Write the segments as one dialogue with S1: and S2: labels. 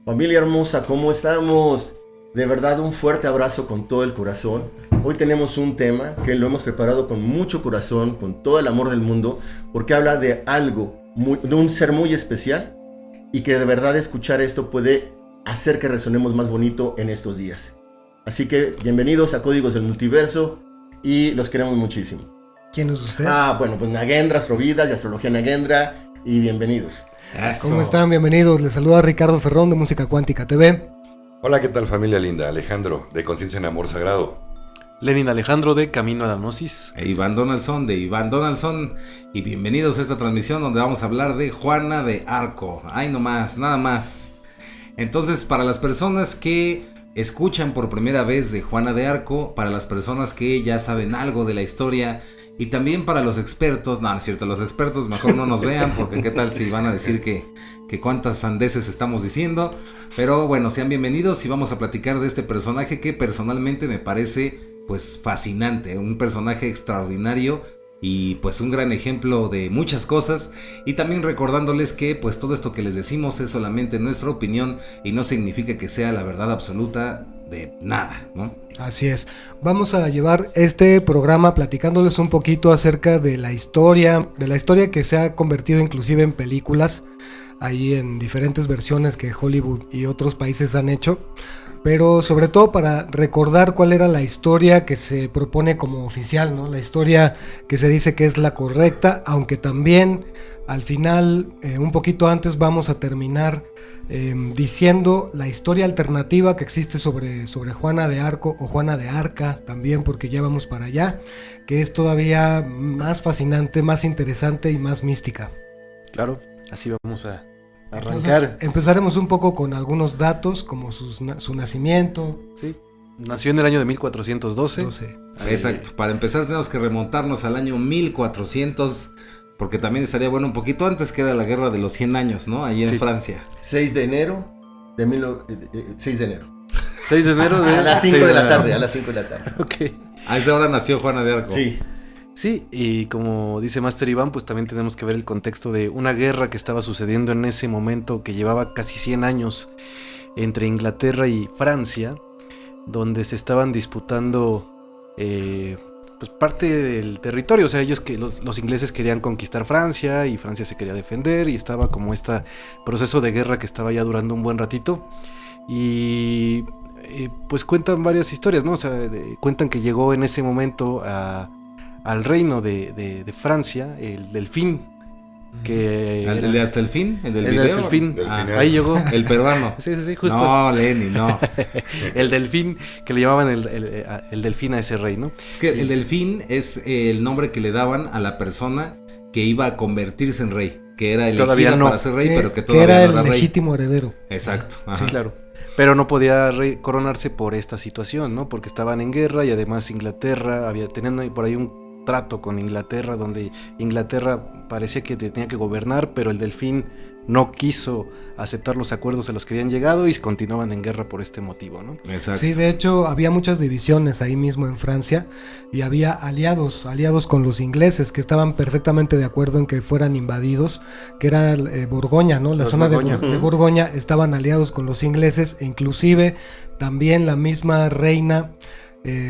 S1: Familia hermosa, ¿cómo estamos? De verdad un fuerte abrazo con todo el corazón. Hoy tenemos un tema que lo hemos preparado con mucho corazón, con todo el amor del mundo, porque habla de algo, de un ser muy especial y que de verdad escuchar esto puede hacer que resonemos más bonito en estos días. Así que bienvenidos a Códigos del Multiverso y los queremos muchísimo.
S2: ¿Quién es usted?
S1: Bueno, pues Nagendra, Astrovidas y Astrología Nagendra, y bienvenidos.
S2: Eso. ¿Cómo están? Bienvenidos. Les saluda Ricardo Ferrón de Música Cuántica TV.
S3: Hola, ¿qué tal familia linda? Alejandro, de Conciencia en Amor Sagrado.
S4: Lenin Alejandro, de Camino a la Gnosis.
S5: E Iván Donaldson, de Iván Donaldson. Y bienvenidos a esta transmisión donde vamos a hablar de Juana de Arco. Ay, no más, nada más. Entonces, para las personas que escuchan por primera vez de Juana de Arco, para las personas que ya saben algo de la historia, y también para los expertos, no es cierto, los expertos mejor no nos vean, porque qué tal si van a decir que cuántas sandeces estamos diciendo. Pero bueno, sean bienvenidos y vamos a platicar de este personaje que personalmente me parece pues fascinante, un personaje extraordinario y pues un gran ejemplo de muchas cosas, y también recordándoles que pues todo esto que les decimos es solamente nuestra opinión y no significa que sea la verdad absoluta de nada, ¿no?
S2: Así es. Vamos a llevar este programa platicándoles un poquito acerca de la historia que se ha convertido inclusive en películas, ahí en diferentes versiones que Hollywood y otros países han hecho, pero sobre todo para recordar cuál era la historia que se propone como oficial, ¿no? La historia que se dice que es la correcta, aunque también al final, un poquito antes, vamos a terminar diciendo la historia alternativa que existe sobre Juana de Arco o Juana de Arca también, porque ya vamos para allá, que es todavía más fascinante, más interesante y más mística.
S4: Claro, así vamos a arrancar.
S2: Entonces, empezaremos un poco con algunos datos como su nacimiento.
S4: Sí, nació en el año de 1412.
S5: Exacto, para empezar tenemos que remontarnos al año 1400, porque también estaría bueno un poquito antes, que era la guerra de los 100 años, ¿no? Ahí en Francia.
S1: 6 de enero de 6 de enero.
S4: 6 de enero de...
S1: A las 5 de la tarde, a las 5 de la tarde.
S4: Ok.
S5: A esa hora nació Juana de Arco.
S1: Sí.
S4: Sí, y como dice Master Iván, pues también tenemos que ver el contexto de una guerra que estaba sucediendo en ese momento, que llevaba casi 100 años entre Inglaterra y Francia, donde se estaban disputando pues parte del territorio. O sea, ellos que los ingleses querían conquistar Francia y Francia se quería defender, y estaba como este proceso de guerra que estaba ya durando un buen ratito. Y pues cuentan varias historias, ¿no? O sea, cuentan que llegó en ese momento al reino de Francia el delfín, que
S5: ¿El de Hasta el Fin? ¿El del
S4: el
S5: video?
S4: de Hasta el Fin. Ahí llegó
S5: El peruano.
S4: Sí, justo.
S5: No, Lenny, no.
S4: El delfín, que le llamaban el delfín a ese rey, ¿no?
S5: Es que el delfín es el nombre que le daban a la persona que iba a convertirse en rey, que era elegida para ser rey, pero que todavía
S2: era
S5: no era
S2: el
S5: rey.
S2: legítimo heredero.
S5: Exacto. Ajá.
S4: Sí, claro. Pero no podía coronarse por esta situación, ¿no? Porque estaban en guerra, y además Inglaterra teniendo por ahí un trato con Inglaterra, donde Inglaterra parecía que tenía que gobernar, pero el delfín no quiso aceptar los acuerdos a los que habían llegado y continuaban en guerra por este motivo, ¿no?
S5: Exacto.
S2: Sí, de hecho había muchas divisiones ahí mismo en Francia, y había aliados con los ingleses que estaban perfectamente de acuerdo en que fueran invadidos, que era Borgoña, ¿no? La zona de Borgoña estaban aliados con los ingleses, e inclusive también la misma reina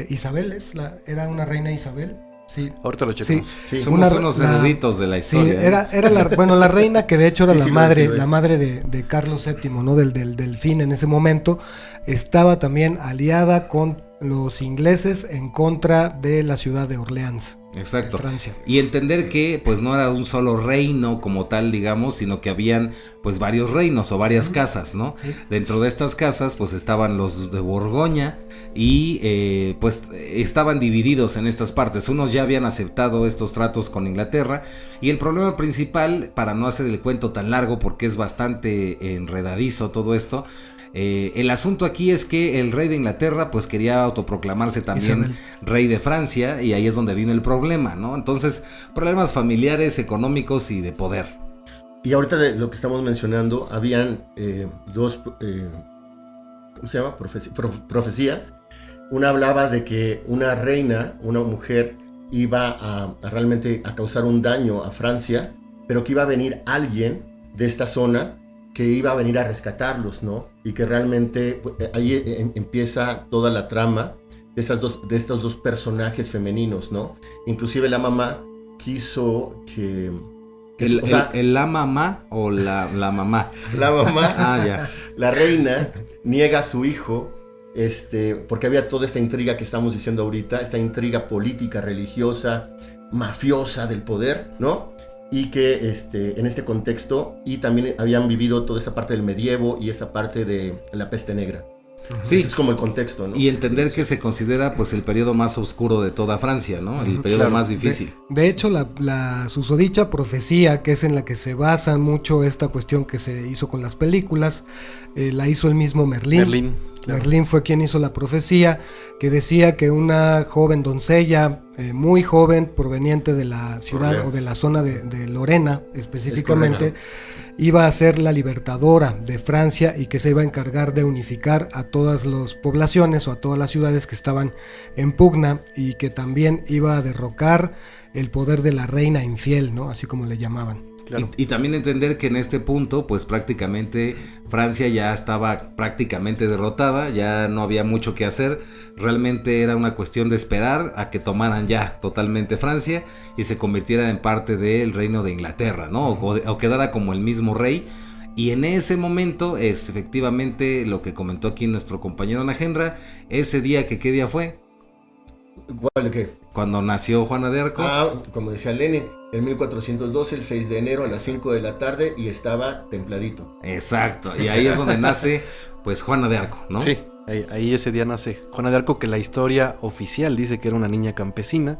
S2: Isabel, era una reina Isabel. Sí.
S4: Ahorita lo checamos.
S1: Sí.
S5: Somos unos eruditos de la historia.
S2: Sí, era la reina que de hecho era
S1: Sí,
S2: la madre de Carlos VII, ¿no? Del delfín en ese momento. Estaba también aliada con los ingleses en contra de la ciudad de Orleans.
S5: Exacto.
S2: Francia.
S5: Y entender que pues no era un solo reino como tal, digamos, sino que habían pues varios reinos o varias casas, ¿no? Sí. Dentro de estas casas pues estaban los de Borgoña y pues estaban divididos en estas partes. Unos ya habían aceptado estos tratos con Inglaterra, y el problema principal, para no hacer el cuento tan largo porque es bastante enredadizo todo esto, el asunto aquí es que el rey de Inglaterra pues quería autoproclamarse también Isabel, rey de Francia, y ahí es donde vino el problema, ¿no? Entonces, problemas familiares, económicos y de poder.
S1: Y ahorita de lo que estamos mencionando, habían dos, ¿cómo se llama? Profecías. Una hablaba de que una reina, una mujer, iba a realmente a causar un daño a Francia, pero que iba a venir alguien de esta zona que iba a venir a rescatarlos, ¿no? Y que realmente pues, ahí empieza toda la trama de estos dos personajes femeninos, ¿no? Inclusive la mamá quiso que
S5: ¿La mamá o la mamá?
S1: la mamá,
S5: Ya.
S1: la reina, niega a su hijo, porque había toda esta intriga que estamos diciendo ahorita, esta intriga política, religiosa, mafiosa del poder, ¿no? Y que en este contexto, y también habían vivido toda esa parte del medievo y esa parte de la peste negra.
S5: Sí.
S1: Ese es como el contexto, ¿no?
S5: Y entender que se considera pues el periodo más oscuro de toda Francia, ¿no? El periodo
S2: Claro.
S5: más difícil.
S2: De hecho, la susodicha profecía, que es en la que se basa mucho esta cuestión que se hizo con las películas, la hizo el mismo Merlín.
S4: Merlín, claro.
S2: Merlín fue quien hizo la profecía, que decía que una joven doncella, muy joven, proveniente de la ciudad
S3: Orleans.
S2: o de la zona de Lorena específicamente, iba a ser la libertadora de Francia y que se iba a encargar de unificar a todas las poblaciones o a todas las ciudades que estaban en pugna, y que también iba a derrocar el poder de la reina infiel, ¿no? Así como le llamaban.
S4: Claro.
S5: Y también entender que en este punto, pues prácticamente Francia ya estaba prácticamente derrotada, ya no había mucho que hacer, realmente era una cuestión de esperar a que tomaran ya totalmente Francia y se convirtiera en parte del reino de Inglaterra, ¿no? O quedara como el mismo rey. Y en ese momento es efectivamente lo que comentó aquí nuestro compañero Najenra, ese día que ¿qué día fue?
S1: ¿Cuál de qué?
S5: Cuando nació Juana de Arco.
S1: Como decía Lenin, en 1412, el 6 de enero a las 5 de la tarde, y estaba templadito.
S5: Exacto, y ahí es donde nace pues Juana de Arco, ¿no?
S4: Sí, ahí ese día nace Juana de Arco, que la historia oficial dice que era una niña campesina.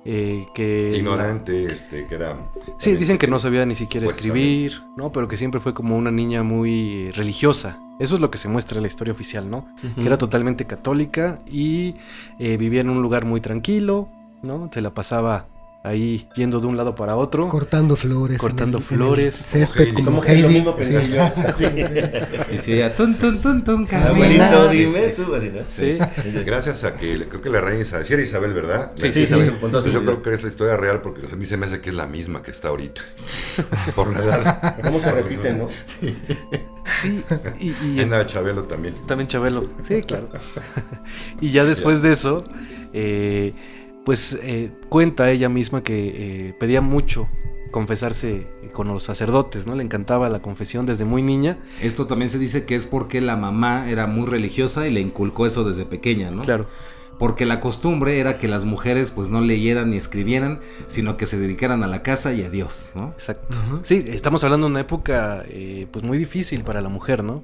S4: Que
S3: Ignorante, que era...
S4: Sí, dicen que no sabía ni siquiera
S3: Supuestamente.
S4: escribir, ¿no? Pero que siempre fue como una niña muy religiosa. Eso es lo que se muestra en la historia oficial, ¿no? Que era totalmente católica y vivía en un lugar muy tranquilo, ¿no? Se la pasaba ahí yendo de un lado para otro.
S2: Cortando flores.
S4: Cortando
S2: en el
S4: flores.
S2: césped,
S3: Como
S2: como
S1: Como que lo
S2: Heidi.
S1: mismo pensé
S2: Sí.
S1: yo. Sí.
S5: Y si ella tun
S1: Abuelito,
S5: camina.
S1: dime tú, así, ¿no?
S4: Sí.
S3: Gracias a que creo que la reina Isabel, sí era Isabel, ¿verdad?
S1: Sí,
S3: Sí,
S1: Isabel.
S3: Pues yo creo que es la historia real porque a mí se me hace que es la misma que está ahorita. Por la edad.
S1: ¿Cómo se repiten, no?
S4: Sí, y
S3: Anda Chabelo también.
S4: también Chabelo. Sí, claro. Y ya después de eso, cuenta ella misma que pedía mucho confesarse con los sacerdotes, ¿no? Le encantaba la confesión desde muy niña.
S5: Esto también se dice que es porque la mamá era muy religiosa y le inculcó eso desde pequeña, ¿no?
S4: Claro.
S5: Porque la costumbre era que las mujeres pues no leyeran ni escribieran, sino que se dedicaran a la casa y a Dios, ¿no?
S4: Exacto. Sí, estamos hablando de una época pues muy difícil para la mujer, ¿no?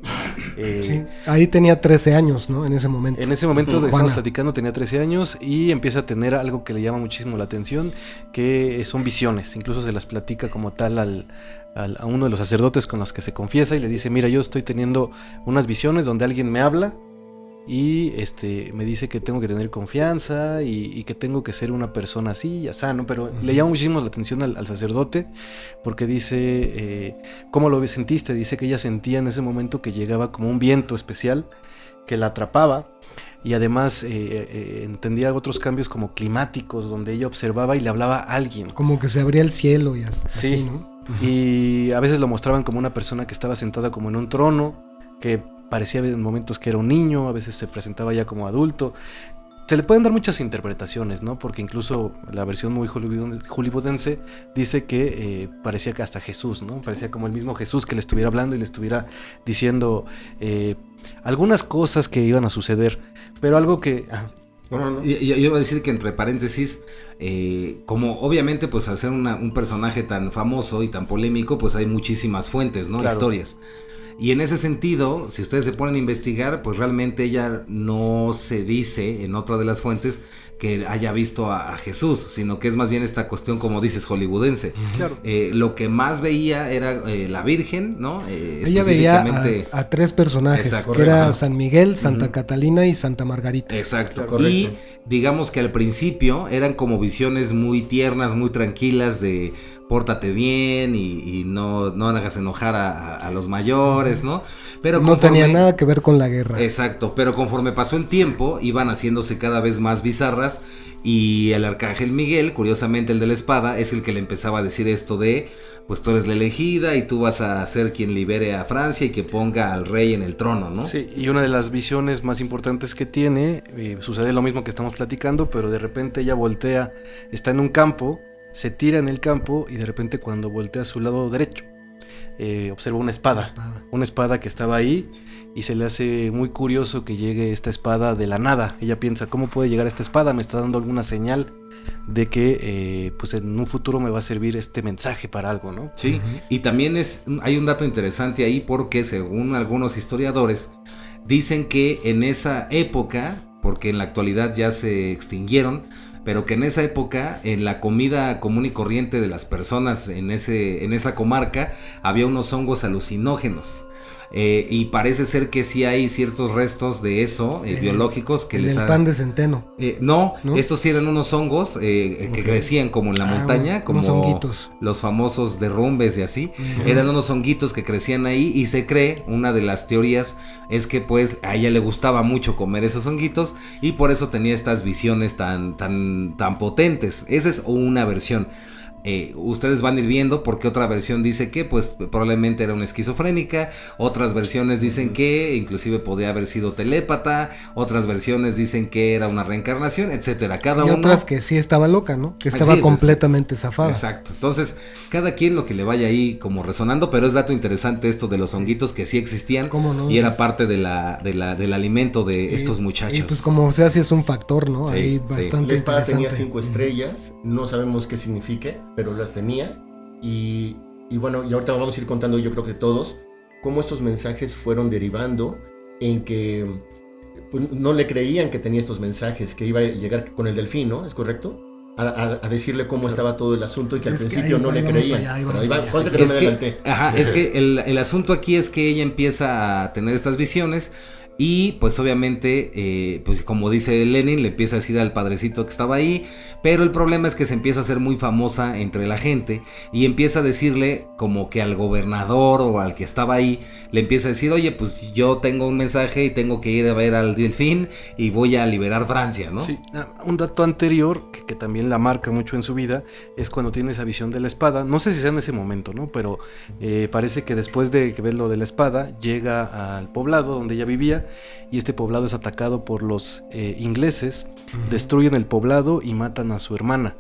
S2: Sí. Ahí tenía 13 años, ¿no? En ese momento.
S4: En ese momento de
S2: Juana.
S4: estamos platicando, tenía 13 años y empieza a tener algo que le llama muchísimo la atención, que son visiones. Incluso se las platica como tal a uno de los sacerdotes con los que se confiesa y le dice, mira, yo estoy teniendo unas visiones donde alguien me habla y me dice que tengo que tener confianza y que tengo que ser una persona así y así, ¿no? Pero le llama muchísimo la atención al sacerdote porque dice, ¿cómo lo sentiste? Dice que ella sentía en ese momento que llegaba como un viento especial que la atrapaba y además entendía otros cambios como climáticos donde ella observaba y le hablaba a alguien.
S2: Como que se abría el cielo y así,
S4: Sí.
S2: ¿no?
S4: Y a veces lo mostraban como una persona que estaba sentada como en un trono, que parecía en momentos que era un niño, a veces se presentaba ya como adulto. Se le pueden dar muchas interpretaciones, ¿no? Porque incluso la versión muy hollywoodense dice que parecía que hasta Jesús, ¿no? Parecía como el mismo Jesús que le estuviera hablando y le estuviera diciendo algunas cosas que iban a suceder, pero algo que...
S1: No.
S5: Yo iba a decir que entre paréntesis, como obviamente pues al ser un personaje tan famoso y tan polémico, pues hay muchísimas fuentes, ¿no?
S4: Claro.
S5: Historias. Y en ese sentido, si ustedes se ponen a investigar, pues realmente ella no se dice en otra de las fuentes que haya visto a Jesús, sino que es más bien esta cuestión, como dices, hollywoodense.
S4: Claro.
S5: Lo que más veía era la Virgen, ¿no?
S2: Ella veía a tres personajes,
S5: Exacto,
S2: que era
S5: ajá.
S2: San Miguel, Santa Catalina y Santa Margarita.
S5: Exacto.
S1: Correcto.
S5: Y digamos que al principio eran como visiones muy tiernas, muy tranquilas de pórtate bien y no hagas enojar a los mayores, ¿no? Pero
S2: No tenía nada que ver con la guerra.
S5: Exacto, pero conforme pasó el tiempo iban haciéndose cada vez más bizarras y el arcángel Miguel, curiosamente el de la espada, es el que le empezaba a decir esto de pues tú eres la elegida y tú vas a ser quien libere a Francia y que ponga al rey en el trono, ¿no?
S4: Sí, y una de las visiones más importantes que tiene, sucede lo mismo que estamos platicando, pero de repente ella voltea, está en un campo, se tira en el campo y de repente cuando voltea a su lado derecho, observa una espada que estaba ahí y se le hace muy curioso que llegue esta espada de la nada. Ella piensa, ¿cómo puede llegar esta espada? Me está dando alguna señal de que pues en un futuro me va a servir este mensaje para algo, ¿no?
S5: Sí, y también hay un dato interesante ahí porque según algunos historiadores dicen que en esa época, porque en la actualidad ya se extinguieron, pero que en esa época en la comida común y corriente de las personas en esa comarca había unos hongos alucinógenos. Y parece ser que sí hay ciertos restos de eso, biológicos que les
S2: el pan de centeno.
S5: No, estos sí eran unos hongos que crecían como en la montaña, como
S2: unos honguitos.
S5: Los famosos derrumbes y así. Eran unos honguitos que crecían ahí y se cree, una de las teorías es que pues a ella le gustaba mucho comer esos honguitos y por eso tenía estas visiones tan potentes. Esa es una versión. Ustedes van a ir viendo porque otra versión dice que pues probablemente era una esquizofrénica, otras versiones dicen que inclusive podía haber sido telépata, otras versiones dicen que era una reencarnación, etcétera.
S2: Y otras que sí estaba loca, ¿no? Que estaba completamente zafada.
S5: Exacto. Entonces, cada quien lo que le vaya ahí como resonando, pero es dato interesante esto de los honguitos que sí existían.
S2: ¿Cómo no?
S5: Y era parte del alimento de estos muchachos.
S2: Y pues como sea, sí es un factor, ¿no?
S5: Sí,
S2: ahí bastante
S1: La espada tenía
S2: interesante.
S1: 5 estrellas, no sabemos qué signifique, pero las tenía. Y bueno, y ahorita vamos a ir contando, yo creo que todos, cómo estos mensajes fueron derivando en que pues, no le creían que tenía estos mensajes, que iba a llegar con el delfín, ¿no? ¿Es correcto? A decirle cómo estaba todo el asunto y que al principio no le creían.
S5: Es que el asunto aquí es que ella empieza a tener estas visiones. Y pues obviamente, pues como dice Lenin, le empieza a decir al padrecito que estaba ahí, pero el problema es que se empieza a hacer muy famosa entre la gente y empieza a decirle como que al gobernador o al que estaba ahí, le empieza a decir, oye, pues yo tengo un mensaje y tengo que ir a ver al delfín y voy a liberar Francia, ¿no?
S4: Sí, un dato anterior que también la marca mucho en su vida es cuando tiene esa visión de la espada, no sé si sea en ese momento, ¿no? Pero parece que después de que ve lo de la espada, llega al poblado donde ella vivía y este poblado es atacado por los ingleses, destruyen el poblado y matan a su hermana.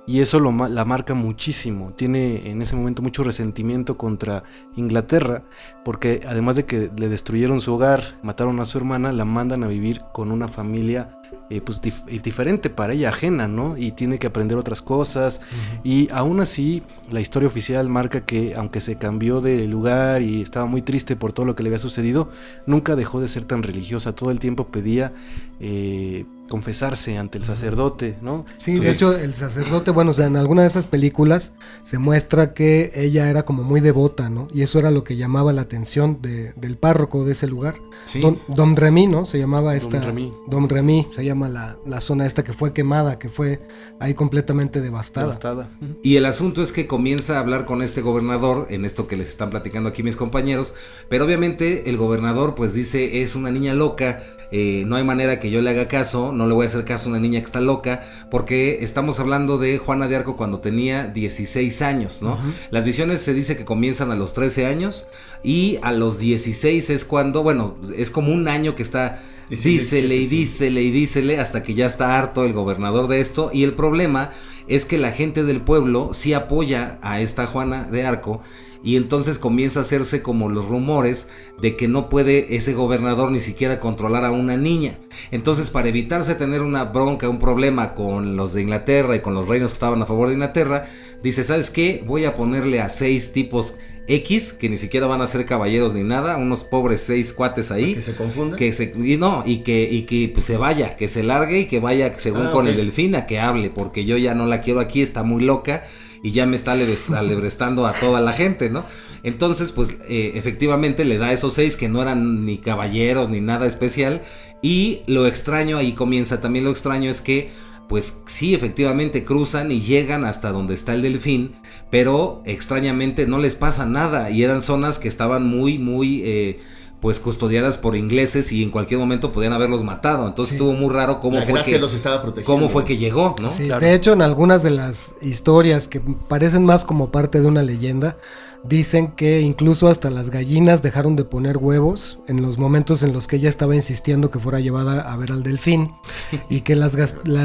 S4: Y eso la marca muchísimo. Tiene en ese momento mucho resentimiento contra Inglaterra, porque además de que le destruyeron su hogar, mataron a su hermana, la mandan a vivir con una familia pues diferente para ella, ajena, ¿no? Y tiene que aprender otras cosas. Y aún así, la historia oficial marca que aunque se cambió de lugar y estaba muy triste por todo lo que le había sucedido, nunca dejó de ser tan religiosa. Todo el tiempo pedía confesarse ante el sacerdote, ¿no?
S2: Sí, entonces, de hecho el sacerdote, bueno, o sea, en alguna de esas películas se muestra que ella era como muy devota, ¿no? Y eso era lo que llamaba la atención del párroco de ese lugar.
S5: Sí.
S2: Dom Remy, ¿no? Se llamaba
S4: Dom
S2: Remy, se llama la zona esta que fue quemada, que fue ahí completamente devastada.
S5: Y el asunto es que comienza a hablar con este gobernador, en esto que les están platicando aquí mis compañeros, pero obviamente el gobernador pues dice, es una niña loca, no hay manera que yo le haga caso, no le voy a hacer caso a una niña que está loca, porque estamos hablando de Juana de Arco cuando tenía 16 años, ¿no? Las visiones se dice que comienzan a los 13 años y a los 16 es cuando, bueno, es como un año que está... Dícele hasta que ya está harto el gobernador de esto. Y el problema es que la gente del pueblo sí apoya a esta Juana de Arco. Y entonces comienza a hacerse como los rumores de que no puede ese gobernador ni siquiera controlar a una niña. Entonces, para evitarse tener una bronca, un problema con los de Inglaterra y con los reinos que estaban a favor de Inglaterra, dice, ¿sabes qué? Voy a ponerle a 6 tipos X, que ni siquiera van a ser caballeros ni nada, unos pobres 6 cuates ahí.
S1: Que se confundan.
S5: Y que pues se vaya, que se largue y que vaya según con el delfín a que hable, porque yo ya no la quiero aquí, está muy loca y ya me está alebrestando a toda la gente, ¿no? Entonces, pues efectivamente le da esos 6 que no eran ni caballeros ni nada especial. Y lo extraño, ahí comienza también lo extraño, es que pues sí, efectivamente cruzan y llegan hasta donde está el delfín, pero extrañamente no les pasa nada y eran zonas que estaban muy pues custodiadas por ingleses y en cualquier momento podían haberlos matado. Entonces estuvo muy raro cómo
S1: los estaba protegiendo.
S5: cómo fue que llegó, ¿no?
S2: Sí,
S4: Claro.
S2: de hecho, en algunas de las historias que parecen más como parte de una leyenda, dicen que incluso hasta las gallinas dejaron de poner huevos en los momentos en los que ella estaba insistiendo que fuera llevada a ver al delfín, y que las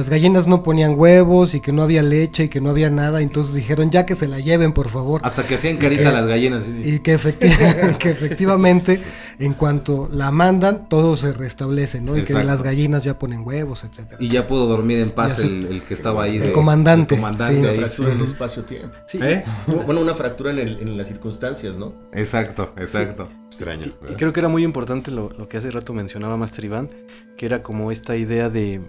S2: gallinas no ponían huevos y que no había leche y que no había nada, entonces dijeron ya que se la lleven por favor.
S5: Hasta que hacían carita
S2: que-
S5: las gallinas. ¿Sí?
S2: Y que, que efectivamente, en cuanto la mandan, todo se restablece, ¿no? Y
S5: Exacto.
S2: que las gallinas ya ponen huevos, etcétera.
S5: Y ya pudo dormir en paz
S2: Ya se-
S5: el que estaba ahí.
S2: el comandante,
S5: el comandante
S2: sí.
S1: Una
S5: ahí.
S1: fractura en el espacio-tiempo.
S4: Sí,
S5: ¿Eh?
S1: Bueno, una fractura en las circunstancias, ¿no?
S5: Exacto.
S3: Extraño.
S4: y creo que era muy importante lo que hace rato mencionaba Master Iván, que era como esta idea de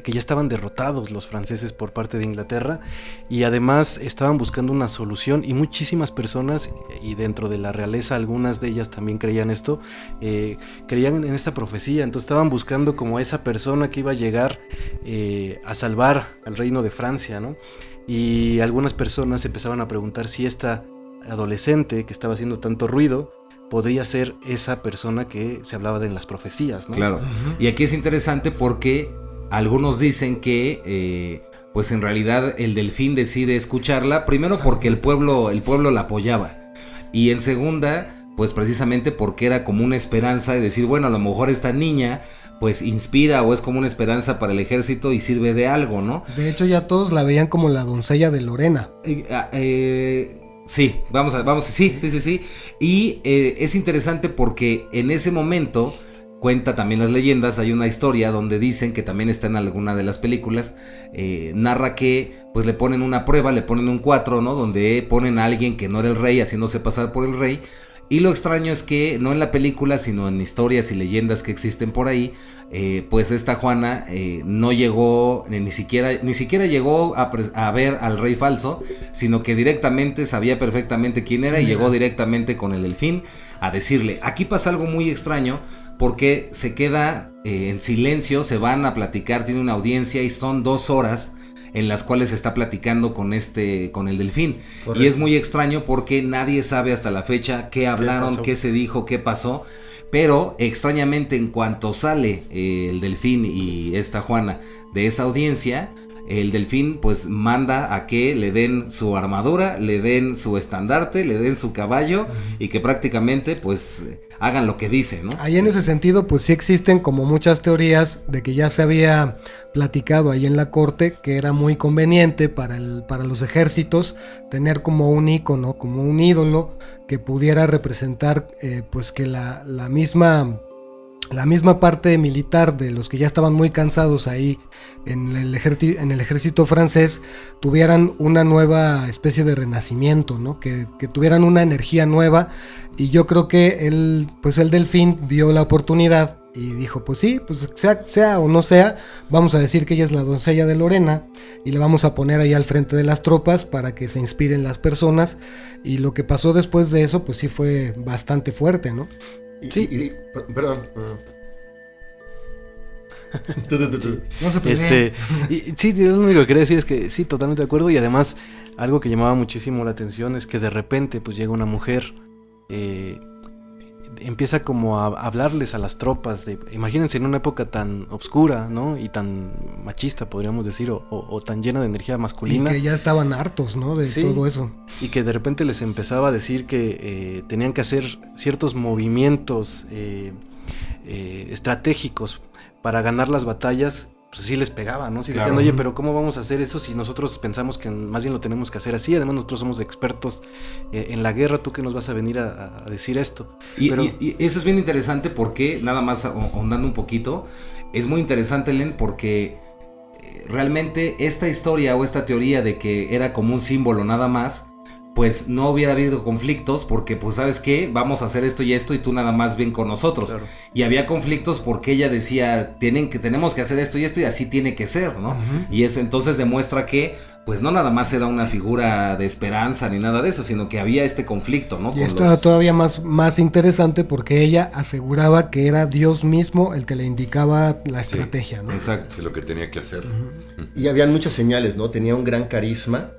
S4: que ya estaban derrotados los franceses por parte de Inglaterra, y además estaban buscando una solución, y muchísimas personas, y dentro de la realeza algunas de ellas también creían esto, creían en esta profecía. Entonces estaban buscando como esa persona que iba a llegar a salvar al reino de Francia, ¿no? Y algunas personas empezaban a preguntar si esta adolescente que estaba haciendo tanto ruido podría ser esa persona que se hablaba de en las profecías, ¿no?
S5: Claro. Y aquí es interesante porque algunos dicen que pues en realidad el delfín decide escucharla, primero porque el pueblo la apoyaba, y en segunda, pues precisamente porque era como una esperanza de decir, bueno, a lo mejor esta niña pues inspira o es como una esperanza para el ejército y sirve de algo, ¿no?
S2: De hecho, ya todos la veían como la doncella de Lorena.
S5: Sí, sí. Y es interesante porque en ese momento, cuenta también las leyendas, hay una historia donde dicen, que también está en alguna de las películas, narra que pues le ponen una prueba, le ponen un 4, ¿no? Donde ponen a alguien que no era el rey, haciéndose pasar por el rey. Y lo extraño es que no en la película, sino en historias y leyendas que existen por ahí, pues esta Juana no llegó, ni siquiera llegó a ver al rey falso, sino que directamente sabía perfectamente quién era y llegó directamente con el delfín a decirle. Aquí pasa algo muy extraño porque se queda en silencio, se van a platicar, tiene una audiencia y son 2 horas en las cuales se está platicando con el delfín.
S1: Correcto.
S5: Y es muy extraño porque nadie sabe hasta la fecha qué hablaron,
S4: pasó?
S5: qué se dijo, qué pasó. Pero extrañamente, en cuanto sale el delfín y esta Juana de esa audiencia, el delfín pues manda a que le den su armadura, le den su estandarte, le den su caballo y que prácticamente pues hagan lo que dice, ¿no?
S2: Ahí en ese sentido, pues sí existen como muchas teorías de que ya se había platicado ahí en la corte que era muy conveniente para los ejércitos tener como un ícono, como un ídolo que pudiera representar pues que la misma parte militar de los que ya estaban muy cansados ahí en el ejército francés tuvieran una nueva especie de renacimiento, ¿no? Que tuvieran una energía nueva, y yo creo que el delfín vio la oportunidad y dijo, pues sí, pues sea o no sea, vamos a decir que ella es la doncella de Lorena y le vamos a poner ahí al frente de las tropas para que se inspiren las personas. Y lo que pasó después de eso, pues sí fue bastante fuerte, ¿no?
S1: Sí. Perdón. Tú.
S2: No se peleen.
S4: Sí, lo único que quería decir es que sí, totalmente de acuerdo. Y además, algo que llamaba muchísimo la atención es que de repente pues llega una mujer, empieza como a hablarles a las tropas imagínense en una época tan obscura, ¿no? Y tan machista, podríamos decir, o tan llena de energía
S2: Y
S4: masculina.
S2: que ya estaban hartos, ¿no? De
S4: Sí.
S2: todo eso.
S4: Y que de repente les empezaba a decir que tenían que hacer ciertos movimientos estratégicos para ganar las batallas. Pues sí les pegaba, ¿no? Sí
S5: Claro.
S4: decían, oye, pero ¿cómo vamos a hacer eso si nosotros pensamos que más bien lo tenemos que hacer así? Además nosotros somos expertos en la guerra, ¿tú qué nos vas a venir a decir esto? Pero-
S5: Y eso es bien interesante porque, nada más ahondando un poquito, es muy interesante, Len, porque realmente esta historia o esta teoría de que era como un símbolo nada más, pues no hubiera habido conflictos porque pues sabes qué, vamos a hacer esto y tú nada más ven con nosotros.
S4: Claro.
S5: Y había conflictos porque ella decía, tenemos que hacer esto y así tiene que ser, ¿no? Y entonces demuestra que pues no nada más era una figura de esperanza ni nada de eso, sino que había este conflicto, ¿no?
S2: Y esto era todavía más interesante porque ella aseguraba que era Dios mismo el que le indicaba la estrategia, ¿no?
S5: Exacto.
S3: Sí, lo que tenía que hacer.
S1: Y habían muchas señales, ¿no? Tenía un gran carisma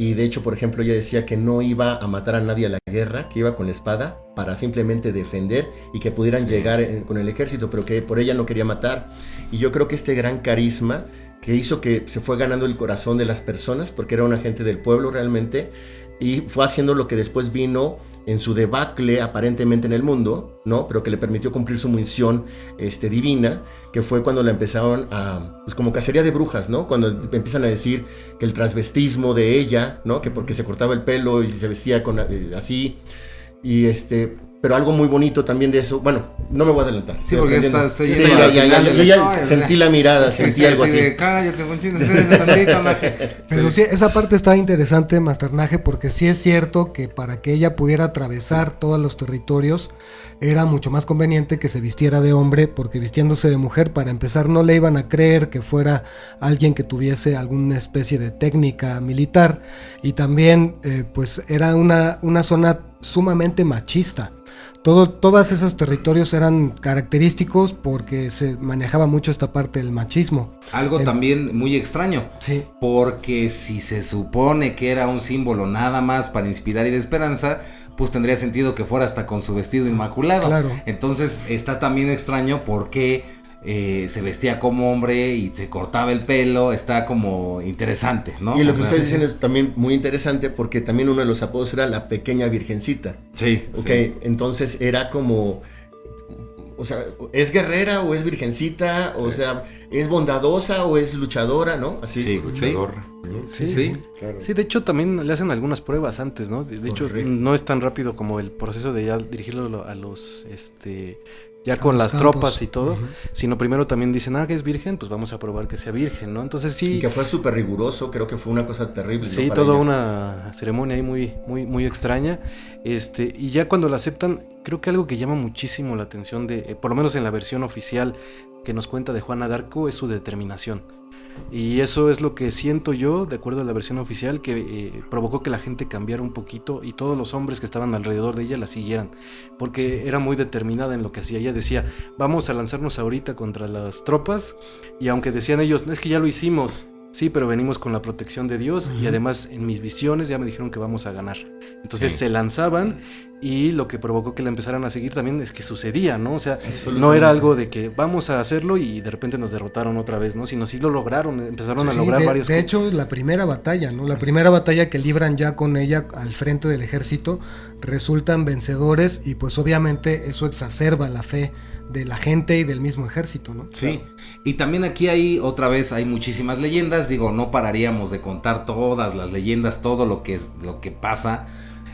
S1: y de hecho, por ejemplo, ella decía que no iba a matar a nadie a la guerra, que iba con la espada para simplemente defender y que pudieran llegar con el ejército, pero que por ella no quería matar. Y yo creo que este gran carisma que hizo que se fue ganando el corazón de las personas, porque era una gente del pueblo realmente, y fue haciendo lo que después vino en su debacle aparentemente en el mundo, ¿no? Pero que le permitió cumplir su misión divina, que fue cuando la empezaron a, pues como cacería de brujas, ¿no? Cuando empiezan a decir que el transvestismo de ella, ¿no? Que porque se cortaba el pelo y se vestía con, así, y pero algo muy bonito también de eso, bueno, no me voy a adelantar.
S5: Sí, porque está
S1: sí, yo ya sentí la mirada, sentí algo así.
S5: Cállate, Ponchito, tantito,
S2: pero sí, esa parte está interesante, Masternaje, porque sí es cierto que para que ella pudiera atravesar todos los territorios, era mucho más conveniente que se vistiera de hombre, porque vistiéndose de mujer, para empezar, no le iban a creer que fuera alguien que tuviese alguna especie de técnica militar, y también, pues, era una zona sumamente machista. Todos esos territorios eran característicos porque se manejaba mucho esta parte del machismo.
S5: Algo también muy extraño,
S2: sí,
S5: porque si se supone que era un símbolo nada más para inspirar y de esperanza, pues tendría sentido que fuera hasta con su vestido inmaculado.
S2: Claro.
S5: Entonces está también extraño porque se vestía como hombre y se cortaba el pelo, está como interesante, ¿no?
S1: Y lo que ustedes dicen es también muy interesante porque también uno de los apodos era la pequeña virgencita.
S5: Sí.
S1: Ok,
S5: sí.
S1: Entonces era como, o sea, ¿es guerrera o es virgencita? O sea, ¿es bondadosa o es luchadora, no? Así.
S3: Sí, luchadora.
S5: Sí.
S1: Claro.
S4: Sí, de hecho también le hacen algunas pruebas antes, ¿no? De hecho, no es tan rápido como el proceso de ya dirigirlo a los, ya con las
S2: campos.
S4: Tropas y todo, sino primero también dicen, que es virgen, pues vamos a probar que sea virgen, ¿no? Entonces sí.
S1: Y que fue súper riguroso, creo que fue una cosa terrible.
S4: Sí,
S1: ¿no?
S4: toda una ceremonia ahí muy extraña. Y ya cuando la aceptan, creo que algo que llama muchísimo la atención por lo menos en la versión oficial que nos cuenta de Juana de Arco, es su determinación. Y eso es lo que siento yo, de acuerdo a la versión oficial, que provocó que la gente cambiara un poquito y todos los hombres que estaban alrededor de ella la siguieran, porque era muy determinada en lo que hacía. Ella decía, vamos a lanzarnos ahorita contra las tropas, y aunque decían ellos, no, es que ya lo hicimos, sí, pero venimos con la protección de Dios, y además en mis visiones ya me dijeron que vamos a ganar. Entonces se lanzaban, y lo que provocó que la empezaran a seguir también es que sucedía, ¿no? O sea, no era algo de que vamos a hacerlo y de repente nos derrotaron otra vez, ¿no? Sino sí lo lograron, empezaron a lograr varias cosas.
S2: De hecho, la primera batalla, ¿no? La primera batalla que libran ya con ella al frente del ejército, resultan vencedores, y pues obviamente eso exacerba la fe de la gente y del mismo ejército, ¿no?
S5: Sí, y también aquí hay muchísimas leyendas, digo, no pararíamos de contar todas las leyendas, todo lo que pasa.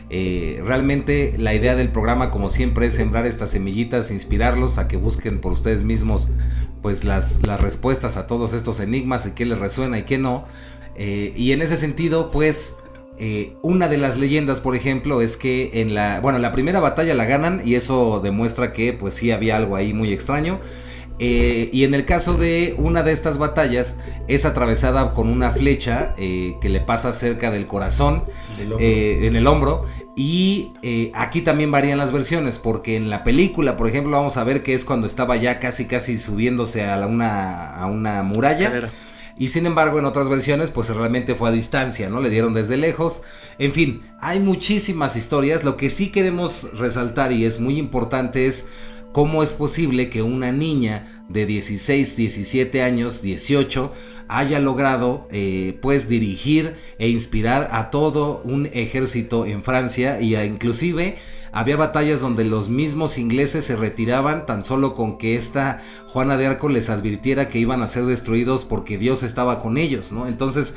S5: Realmente la idea del programa, como siempre, es sembrar estas semillitas, inspirarlos a que busquen por ustedes mismos pues las respuestas a todos estos enigmas y qué les resuena y qué no. Y en ese sentido, pues una de las leyendas, por ejemplo, es que en la primera batalla la ganan, y eso demuestra que pues sí había algo ahí muy extraño. Y en el caso de una de estas batallas, es atravesada con una flecha que le pasa cerca del corazón, en el hombro. Y aquí también varían las versiones, porque en la película, por ejemplo, vamos a ver que es cuando estaba ya casi subiéndose a una muralla.
S4: Escalera.
S5: Y sin embargo, en otras versiones, pues realmente fue a distancia, ¿no? Le dieron desde lejos. En fin, hay muchísimas historias. Lo que sí queremos resaltar, y es muy importante, es cómo es posible que una niña de 16, 17 años, 18, haya logrado pues dirigir e inspirar a todo un ejército en Francia, y inclusive había batallas donde los mismos ingleses se retiraban tan solo con que esta Juana de Arco les advirtiera que iban a ser destruidos porque Dios estaba con ellos, ¿no? Entonces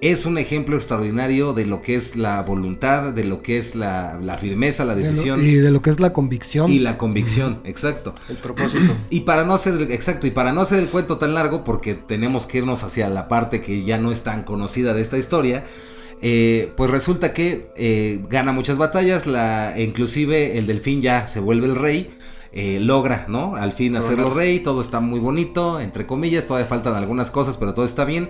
S5: es un ejemplo extraordinario de lo que es la voluntad, de lo que es la firmeza, la decisión.
S2: Y de lo que es la convicción.
S5: Y la convicción, exacto.
S4: El propósito.
S5: Y para no hacer el cuento tan largo, porque tenemos que irnos hacia la parte que ya no es tan conocida de esta historia, pues resulta que gana muchas batallas, inclusive el delfín ya se vuelve el rey. logra, ¿no? Al fin hacerlo rey, todo está muy bonito, entre comillas, todavía faltan algunas cosas, pero todo está bien.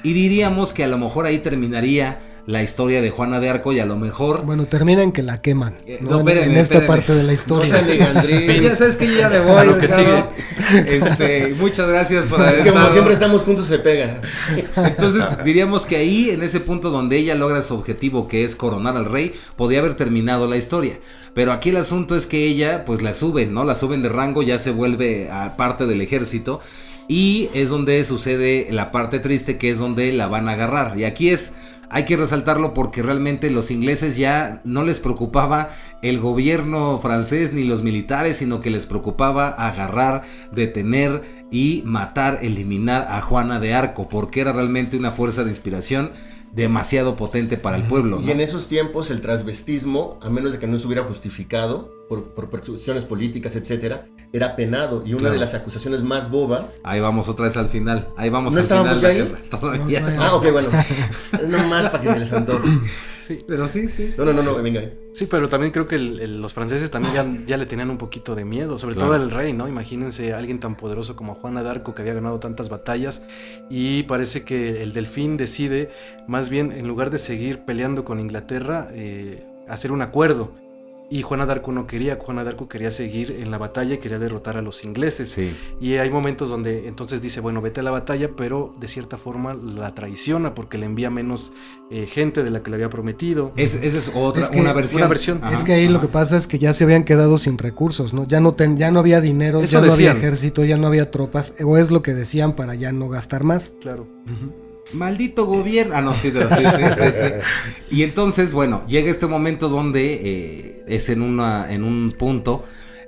S5: Y diríamos que a lo mejor ahí terminaría la historia de Juana de Arco y a lo mejor...
S2: Bueno, termina en que la queman, ¿no?
S5: Espérenme,
S2: en esta parte de la historia.
S5: Sí, ya sabes que yo ya me voy. Lo que sigue. Muchas gracias por haber
S1: estado. Como siempre estamos juntos se pega.
S5: Entonces diríamos que ahí, en ese punto donde ella logra su objetivo, que es coronar al rey, podría haber terminado la historia. Pero aquí el asunto es que ella, pues la suben, ¿no? La suben de rango, ya se vuelve a parte del ejército. Y es donde sucede la parte triste, que es donde la van a agarrar. Y aquí hay que resaltarlo porque realmente los ingleses ya no les preocupaba el gobierno francés ni los militares, sino que les preocupaba agarrar, detener y matar, eliminar a Juana de Arco, porque era realmente una fuerza de inspiración demasiado potente para el pueblo, ¿no?
S1: Y en esos tiempos el transvestismo, a menos de que no estuviera justificado por persecuciones políticas, etcétera, era penado. Y una de las acusaciones más bobas...
S5: Ahí vamos otra vez al final. Ahí vamos
S1: ¿No
S5: al final.
S1: estábamos ahí?
S5: Todavía.
S1: Ah, ok, bueno. Es nomás para que se les antoje.
S4: Sí.
S5: Pero sí.
S1: No, venga.
S4: Sí, pero también creo que los franceses también ya le tenían un poquito de miedo, sobre todo el rey, ¿no? Imagínense a alguien tan poderoso como Juana de Arco, que había ganado tantas batallas, y parece que el Delfín decide, más bien, en lugar de seguir peleando con Inglaterra, hacer un acuerdo. Y Juana de Arco no quería, Juana de Arco quería seguir en la batalla y quería derrotar a los ingleses. Sí. Y hay momentos donde entonces dice, bueno, vete a la batalla, pero de cierta forma la traiciona porque le envía menos gente de la que le había prometido.
S5: Esa es otra, una versión.
S2: Es que ahí lo que pasa es que ya se habían quedado sin recursos, ¿no? Ya no había dinero,
S4: eso
S2: ya no
S4: decían.
S2: había ejército, ya no había tropas, o es lo que decían para ya no gastar más.
S4: Claro.
S5: Maldito gobierno. Ah, no, sí. Y entonces, bueno, llega este momento donde es en un punto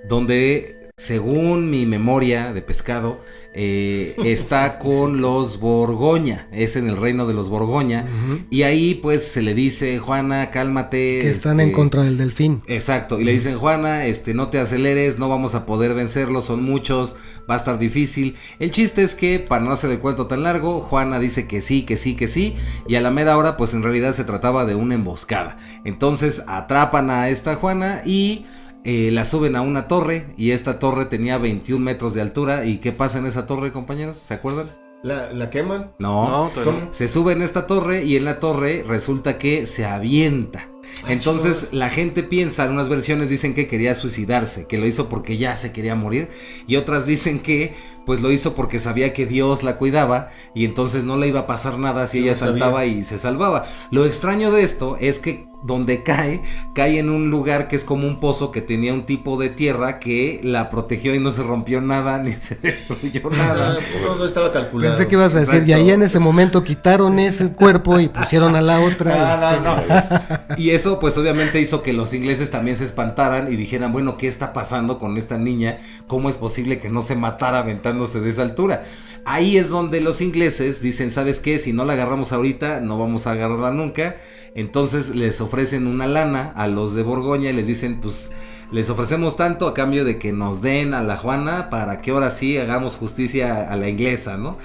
S5: donde, según mi memoria de pescado, está con los Borgoña. Es en el reino de los Borgoña. Y ahí pues se le dice, Juana, cálmate.
S2: Que están en contra del Delfín.
S5: Exacto. Y le dicen, Juana, no te aceleres, no vamos a poder vencerlos, son muchos, va a estar difícil. El chiste es que, para no hacer el cuento tan largo, Juana dice que sí. Y a la mera hora, pues en realidad se trataba de una emboscada. Entonces atrapan a esta Juana y... la suben a una torre, y esta torre tenía 21 metros de altura. ¿Y qué pasa en esa torre, compañeros? ¿Se acuerdan?
S1: ¿La queman?
S5: No, se sube en esta torre, y en la torre resulta que se avienta. Entonces la gente piensa, en unas versiones dicen que quería suicidarse, que lo hizo porque ya se quería morir, y otras dicen que pues lo hizo porque sabía que Dios la cuidaba y entonces no le iba a pasar nada si ella saltaba y se salvaba. Lo extraño de esto es que donde cae en un lugar que es como un pozo que tenía un tipo de tierra que la protegió y no se rompió nada ni se destruyó nada.
S1: Todo estaba calculado.
S2: Pensé que ibas a decir, exacto. Y ahí en ese momento quitaron ese cuerpo y pusieron a la otra.
S5: No. Y eso pues obviamente hizo que los ingleses también se espantaran y dijeran, bueno, ¿qué está pasando con esta niña? ¿Cómo es posible que no se matara aventándose de esa altura? Ahí es donde los ingleses dicen, ¿sabes qué? Si no la agarramos ahorita, no vamos a agarrarla nunca. Entonces les ofrecen una lana a los de Borgoña y les dicen, pues les ofrecemos tanto a cambio de que nos den a la Juana para que ahora sí hagamos justicia a la inglesa, ¿no?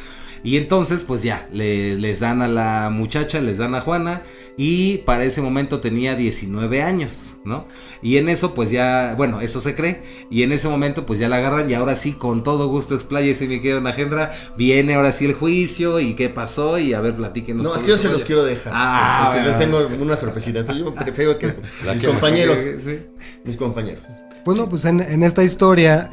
S5: Y entonces pues ya, les dan a la muchacha, les dan a Juana, y para ese momento tenía 19 años, ¿no? Y en eso pues ya, bueno, eso se cree, y en ese momento pues ya la agarran y ahora sí, con todo gusto, expláyese mi querido Nagendra, viene ahora sí el juicio y qué pasó, y a ver, platíquenos.
S1: No, es que yo se los quiero dejar, porque les tengo una sorpresita, entonces yo prefiero que mis compañeros.
S2: Bueno, pues en esta historia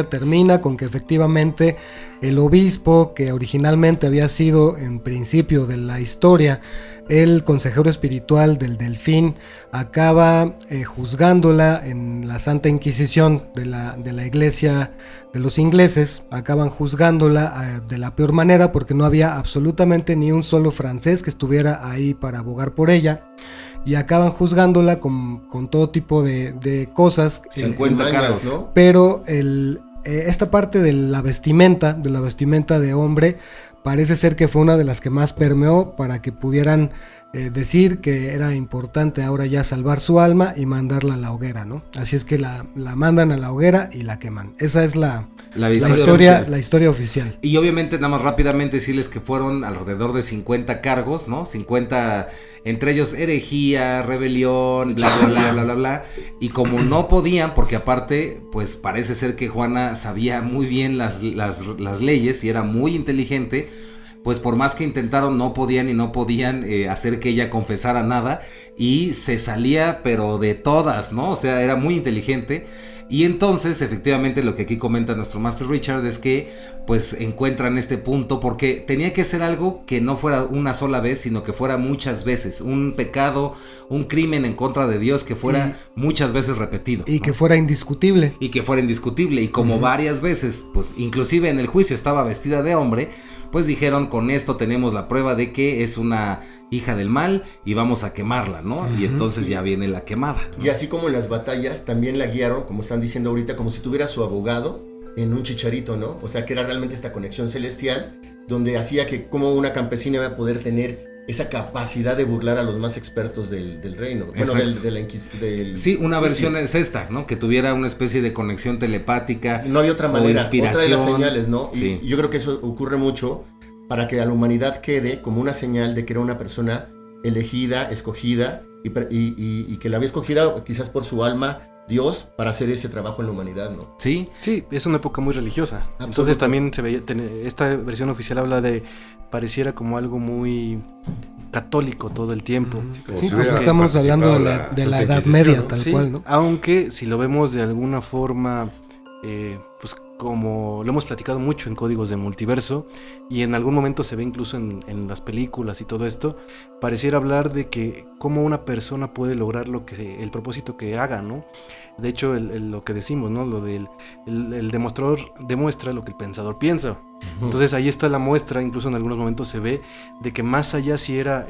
S2: termina con que efectivamente el obispo, que originalmente había sido en principio de la historia el consejero espiritual del Delfín, acaba juzgándola en la Santa Inquisición de la iglesia de los ingleses. Acaban juzgándola de la peor manera porque no había absolutamente ni un solo francés que estuviera ahí para abogar por ella. Y acaban juzgándola con todo tipo de cosas.
S5: 50 cargos, ¿no?
S2: Pero esta parte de la vestimenta de hombre, parece ser que fue una de las que más permeó para que pudieran decir que era importante ahora ya salvar su alma y mandarla a la hoguera, ¿no? Así es que la mandan a la hoguera y la queman. Esa es la historia oficial.
S5: Y obviamente, nada más rápidamente decirles que fueron alrededor de 50 cargos, ¿no? 50, entre ellos herejía, rebelión, bla, bla, bla, bla, bla, bla. Y como no podían, porque aparte, pues parece ser que Juana sabía muy bien las leyes y era muy inteligente, pues por más que intentaron no podían hacer que ella confesara nada, y se salía pero de todas, ¿no? O sea, era muy inteligente. Y entonces, efectivamente, lo que aquí comenta nuestro Master Richard es que pues encuentran este punto, porque tenía que ser algo que no fuera una sola vez, sino que fuera muchas veces, un pecado, un crimen en contra de Dios que fuera muchas veces repetido.
S2: Y
S5: ¿no?
S2: que fuera indiscutible.
S5: Y como varias veces, pues inclusive en el juicio estaba vestida de hombre, pues dijeron, con esto tenemos la prueba de que es una hija del mal y vamos a quemarla, ¿no? Y entonces ya viene la quemada, ¿no?
S1: Y así como en las batallas, también la guiaron, como están diciendo ahorita, como si tuviera su abogado en un chicharito, ¿no? O sea, que era realmente esta conexión celestial, donde hacía que como una campesina iba a poder tener esa capacidad de burlar a los más expertos del reino. Bueno,
S5: sí, una versión es esta, ¿no? Que tuviera una especie de conexión telepática.
S1: No había otra manera,
S5: inspiración.
S1: otra de las señales, ¿no?
S5: Sí.
S1: Y yo creo que eso ocurre mucho para que a la humanidad quede como una señal de que era una persona elegida, escogida, y que la había escogida quizás por su alma Dios para hacer ese trabajo en la humanidad, ¿no?
S4: Sí, es una época muy religiosa. Entonces también se veía, esta versión oficial habla de, pareciera como algo muy católico todo el tiempo.
S2: Sí, pues estamos hablando de la Edad Media, tal cual, ¿no?
S4: Aunque si lo vemos de alguna forma, pues como lo hemos platicado mucho en Códigos del Multiverso, y en algún momento se ve incluso en las películas y todo esto, pareciera hablar de que cómo una persona puede lograr el propósito que haga, ¿no? De hecho, lo que decimos, ¿no? Lo del el demostrador demuestra lo que el pensador piensa. Entonces ahí está la muestra, incluso en algunos momentos se ve de que más allá si era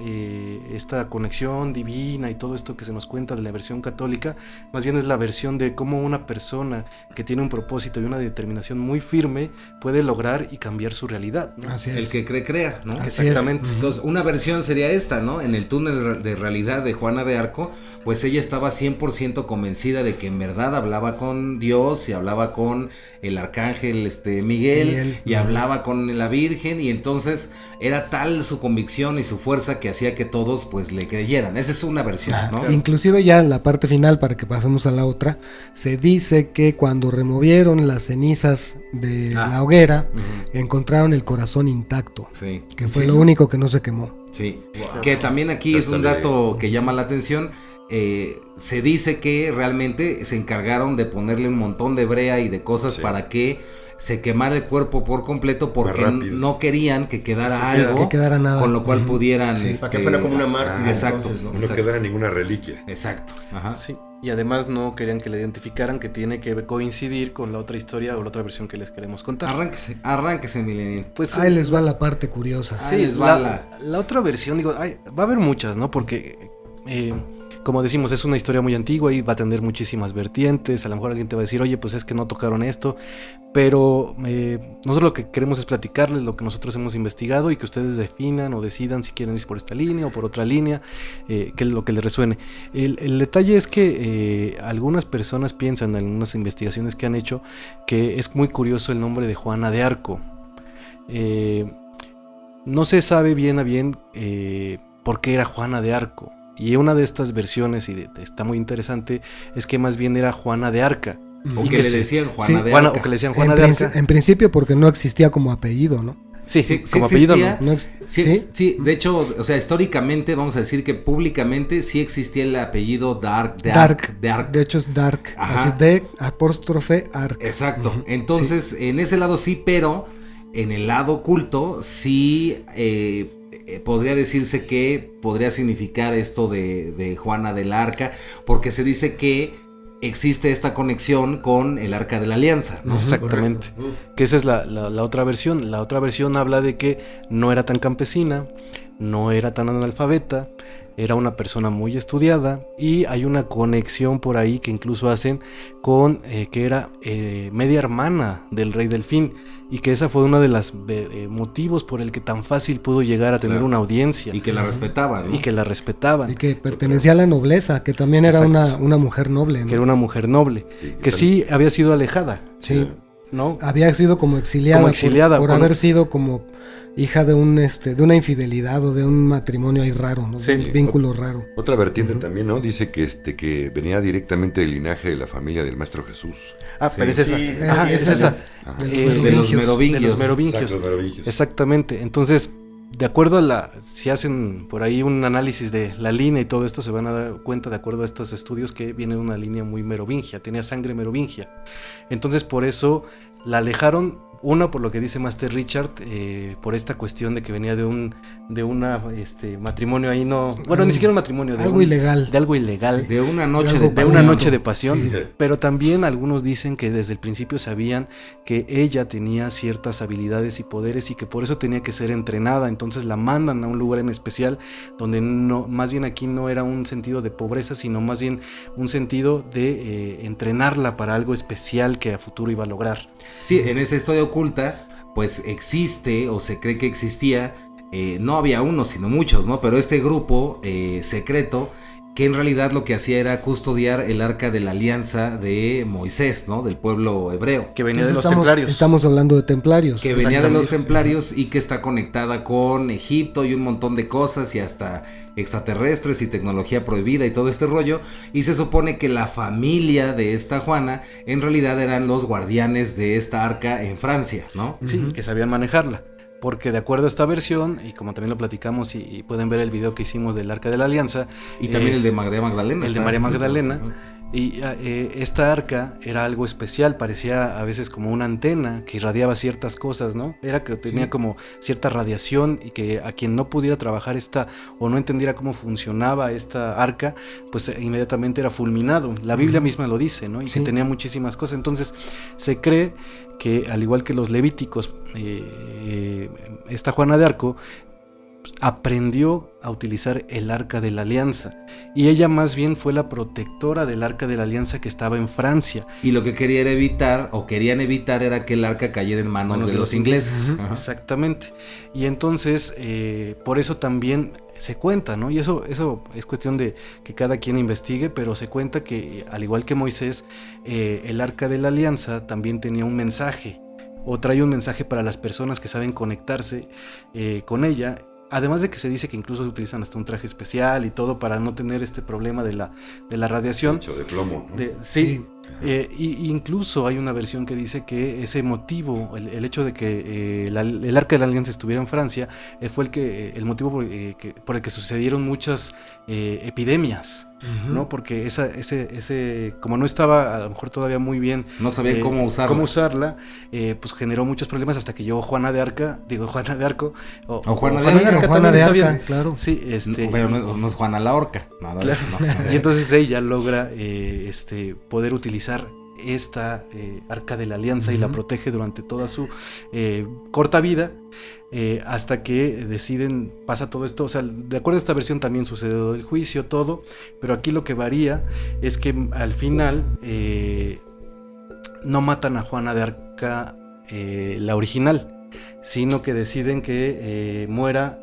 S4: esta conexión divina y todo esto que se nos cuenta de la versión católica, más bien es la versión de cómo una persona que tiene un propósito y una determinación muy firme puede lograr y cambiar su realidad, ¿no?
S2: Así es.
S5: El que cree, crea, ¿no?
S2: Así
S4: exactamente.
S2: es.
S5: Entonces, una versión sería esta, ¿no? En el túnel de realidad de Juana de Arco, pues ella estaba 100% convencida de que en verdad hablaba con Dios y hablaba con el arcángel Miguel y hablaba con la Virgen, y entonces era tal su convicción y su fuerza que hacía que todos pues le creyeran. Esa es una versión, ¿no?
S2: Inclusive ya en la parte final, para que pasemos a la otra, se dice que cuando removieron las cenizas de la hoguera, encontraron el corazón intacto,
S5: Sí.
S2: que fue lo único que no se quemó.
S5: Sí,
S1: Wow.
S5: que también aquí es un dato que llama la atención. Se dice que realmente se encargaron de ponerle un montón de brea y de cosas para que se quemara el cuerpo por completo, porque no querían que quedara algo,
S2: que quedara nada,
S5: con lo cual pudieran...
S1: para que fuera como una marca.
S5: exacto,
S1: entonces, ¿no?
S3: No quedara ninguna reliquia.
S5: Exacto. Ajá.
S4: Sí, y además no querían que le identificaran, que tiene que coincidir con la otra historia o la otra versión que les queremos contar.
S5: Arránquese, Milenio.
S4: Pues
S2: Ahí les va la parte curiosa.
S5: Ahí les va
S4: la otra versión, digo, va a haber muchas, ¿no? Porque, como decimos, es una historia muy antigua y va a tener muchísimas vertientes. A lo mejor alguien te va a decir, oye, pues es que no tocaron esto. Pero nosotros lo que queremos es platicarles lo que nosotros hemos investigado y que ustedes definan o decidan si quieren ir por esta línea o por otra línea, que es lo que les resuene. El detalle es que algunas personas piensan, en algunas investigaciones que han hecho, que es muy curioso el nombre de Juana de Arco. No se sabe bien a bien por qué era Juana de Arco. Y una de estas versiones, y está muy interesante, es que más bien era Juana de Arca.
S5: O
S4: Y
S5: que
S4: que
S5: le
S4: se-
S5: decían Juana
S2: sí,
S5: de
S4: Juana,
S5: Arca.
S4: o que le decían Juana de Arca.
S2: En principio porque no existía como apellido, ¿no?
S4: Sí,
S5: Sí,
S4: como
S5: sí
S4: apellido
S5: existía.
S4: no.
S2: No
S5: Sí, de hecho, o sea, históricamente vamos a decir que públicamente sí existía el apellido Dark.
S2: De hecho es Dark.
S5: Ajá.
S2: Así de apóstrofe Arc.
S5: Exacto. Entonces, en ese lado sí, pero en el lado oculto sí podría decirse que podría significar esto de Juana del Arca, porque se dice que existe esta conexión con el Arca de la Alianza, ¿no?
S4: Exactamente. Que esa es la otra versión. La otra versión habla de que no era tan campesina, no era tan analfabeta, era una persona muy estudiada, y hay una conexión por ahí que incluso hacen con que era media hermana del rey Delfín, y que esa fue uno de los motivos por el que tan fácil pudo llegar a tener una audiencia.
S5: Y que la respetaban, ¿no?
S4: Y que la respetaban.
S2: Y que pertenecía a la nobleza, que también era una mujer noble, ¿no?
S4: Que era una mujer noble, que sí había sido alejada.
S2: Sí.
S4: ¿No?
S2: Había sido como exiliada, por haber sido como hija de de una infidelidad o de un matrimonio ahí raro, ¿no?
S4: Sí.
S2: Un vínculo raro.
S3: Otra vertiente también, ¿no? Dice que venía directamente del linaje de la familia del Maestro Jesús.
S4: Pero es esa.
S1: Sí,
S4: Es esa.
S5: De los merovingios.
S4: De los merovingios.
S3: Exacto, los merovingios.
S4: Exactamente. Entonces, de acuerdo a si hacen por ahí un análisis de la línea y todo esto, se van a dar cuenta, de acuerdo a estos estudios, que viene de una línea muy merovingia, tenía sangre merovingia. Entonces, por eso la alejaron. Una, por lo que dice Master Richard, por esta cuestión de que venía de un matrimonio ahí, no, bueno, ni siquiera un matrimonio,
S2: ilegal.
S4: De algo ilegal.
S5: Sí. De una noche
S4: de pasión.
S2: Sí.
S4: Pero también algunos dicen que desde el principio sabían que ella tenía ciertas habilidades y poderes, y que por eso tenía que ser entrenada. Entonces la mandan a un lugar en especial donde no, más bien aquí no era un sentido de pobreza, sino más bien un sentido de entrenarla para algo especial que a futuro iba a lograr.
S5: Sí, en esa historia oculta, pues existe, o se cree que existía, no había uno, sino muchos, ¿no? Pero este grupo secreto, que en realidad lo que hacía era custodiar el arca de la alianza de Moisés, ¿no? Del pueblo hebreo.
S4: Que venía de los templarios.
S2: Estamos hablando de templarios.
S5: Que venía de los templarios y que está conectada con Egipto y un montón de cosas, y hasta extraterrestres y tecnología prohibida y todo este rollo. Y se supone que la familia de esta Juana en realidad eran los guardianes de esta arca en Francia, ¿no?
S4: Sí, que sabían manejarla. Porque de acuerdo a esta versión, y como también lo platicamos y pueden ver el video que hicimos del Arca de la Alianza.
S5: Y también el de María Magdalena.
S4: El de María Magdalena. Y esta arca era algo especial, parecía a veces como una antena que irradiaba ciertas cosas, ¿no? Era que tenía como cierta radiación, y que a quien no pudiera trabajar o no entendiera cómo funcionaba esta arca, pues inmediatamente era fulminado. La Biblia misma lo dice, ¿no? Y que tenía muchísimas cosas. Entonces se cree que, al igual que los levíticos, esta Juana de Arco aprendió a utilizar el Arca de la Alianza, y ella más bien fue la protectora del Arca de la Alianza que estaba en Francia.
S5: Y lo que querían evitar era que el arca cayera en manos de los ingleses.
S4: Exactamente. Y entonces, por eso también se cuenta, ¿no? Y eso es cuestión de que cada quien investigue, pero se cuenta que, al igual que Moisés, el Arca de la Alianza también tenía un mensaje, o trae un mensaje para las personas que saben conectarse con ella. Además de que se dice que incluso utilizan hasta un traje especial y todo para no tener este problema de la radiación.
S3: Hecho de plomo, ¿no?
S4: Sí. Y incluso hay una versión que dice que ese motivo, el hecho de que el Arca de la Alianza estuviera en Francia, fue el motivo por el que sucedieron muchas epidemias, ¿no? Porque ese como no estaba a lo mejor todavía muy bien,
S5: no sabían cómo
S4: usarla, pues generó muchos problemas hasta que llegó Juana de Arco,
S5: o Juana de Arca,
S2: claro.
S4: Sí,
S5: pero no es Juana la Orca, nada de eso, no.
S4: Y entonces ella logra poder utilizar esta Arca de la Alianza y la protege durante toda su corta vida, hasta que pasa todo esto. O sea, de acuerdo a esta versión también sucedió el juicio, todo, pero aquí lo que varía es que al final no matan a Juana de Arca, la original, sino que deciden que muera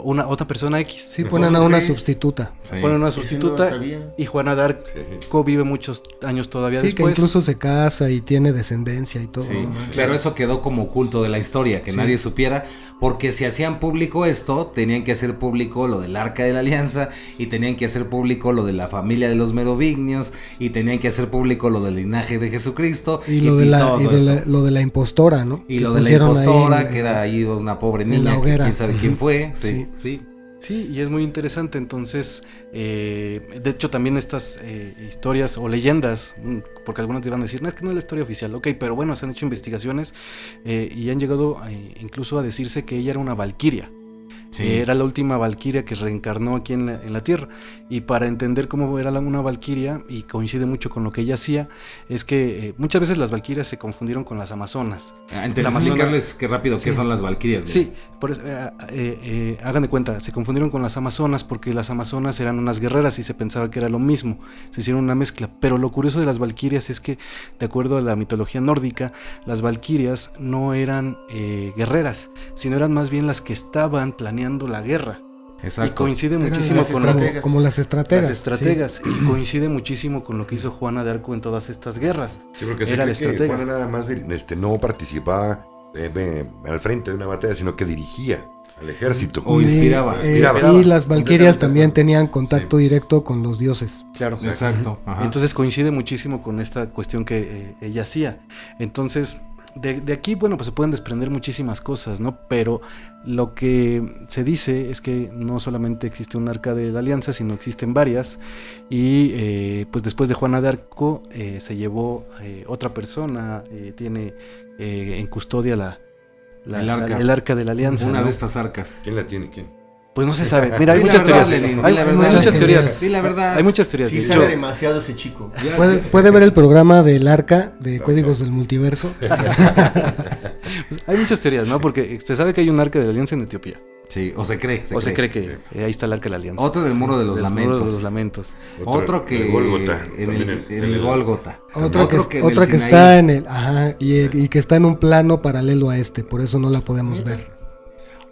S4: otra persona X.
S2: Sí, ponen a una sustituta.
S5: Sí.
S4: Ponen una sustituta, y Juana de Arco vive muchos años todavía después.
S2: Que incluso se casa y tiene descendencia y todo.
S5: Sí,
S2: ¿no?
S5: pero eso quedó como oculto de la historia, que nadie supiera, porque si hacían público esto, tenían que hacer público lo del Arca de la Alianza, y tenían que hacer público lo de la familia de los merovingios, y tenían que hacer público lo del linaje de Jesucristo,
S2: y lo de la impostora, ¿no?
S5: Y lo de la impostora, que era ahí una pobre niña, que quién sabe quién fue.
S4: Sí, y es muy interesante. Entonces, de hecho, también estas historias o leyendas, porque algunos te van a decir, no, es que no es la historia oficial, ok, pero bueno, se han hecho investigaciones y han llegado incluso a decirse que ella era una valquiria.
S5: Sí.
S4: Era la última valquiria que reencarnó aquí en la Tierra. Y para entender cómo era una valquiria, y coincide mucho con lo que ella hacía, es que muchas veces las valquirias se confundieron con las amazonas.
S5: Entonces, explicarles qué rápido qué son las valquirias.
S4: Sí, por eso, hagan de cuenta, se confundieron con las amazonas porque las amazonas eran unas guerreras y se pensaba que era lo mismo. Se hicieron una mezcla. Pero lo curioso de las valquirias es que, de acuerdo a la mitología nórdica, las valquirias no eran guerreras, sino eran más bien las que estaban planeando la guerra.
S5: Exacto.
S4: Y coincide
S2: Eran
S4: muchísimo
S2: las
S4: con
S2: estrategas. Como las estrategas.
S4: las estrategas, y coincide muchísimo con lo que hizo Juana de Arco en todas estas guerras.
S3: Sí, porque
S4: Era la
S3: se cree que
S4: estratega.
S3: Juana nada más no participaba al frente de una batalla, sino que dirigía al ejército.
S5: O inspiraba.
S2: Y las valquirias también tenían contacto directo con los dioses.
S4: Claro.
S5: Exacto. Ajá.
S4: Entonces coincide muchísimo con esta cuestión que ella hacía. Entonces, de aquí, bueno, pues se pueden desprender muchísimas cosas, ¿no? Pero lo que se dice es que no solamente existe un arca de la alianza, sino existen varias. Y pues después de Juana de Arco se llevó otra persona, tiene en custodia el arca de la alianza.
S5: Una
S4: ¿no?
S5: de estas arcas.
S3: ¿Quién la tiene? ¿Quién?
S4: Pues no se sabe. Mira, hay
S5: Di la
S4: muchas
S5: verdad,
S4: teorías.
S5: Lenin,
S4: Hay
S5: di la verdad.
S4: muchas
S2: Lenin.
S4: teorías.
S5: Di la verdad.
S4: Hay muchas teorías.
S1: Sí,
S4: de
S1: sabe
S4: hecho,
S1: demasiado ese chico.
S2: Puede ver el programa del arca de Códigos del Multiverso.
S4: pues, hay muchas teorías, ¿no? Porque se sabe que hay un arca de la alianza en Etiopía.
S5: Sí, o se cree.
S4: Se cree que ahí está el arca de la alianza.
S5: Otro del muro de los
S4: Del Muro
S5: lamentos.
S4: de los lamentos.
S5: Otro que
S3: el Gólgota,
S5: en
S3: también
S5: el Gólgota.
S2: Otra que
S5: en el
S2: está
S5: Sinaí.
S2: en el... Ajá, y que está en un plano paralelo a este, por eso no la podemos ver.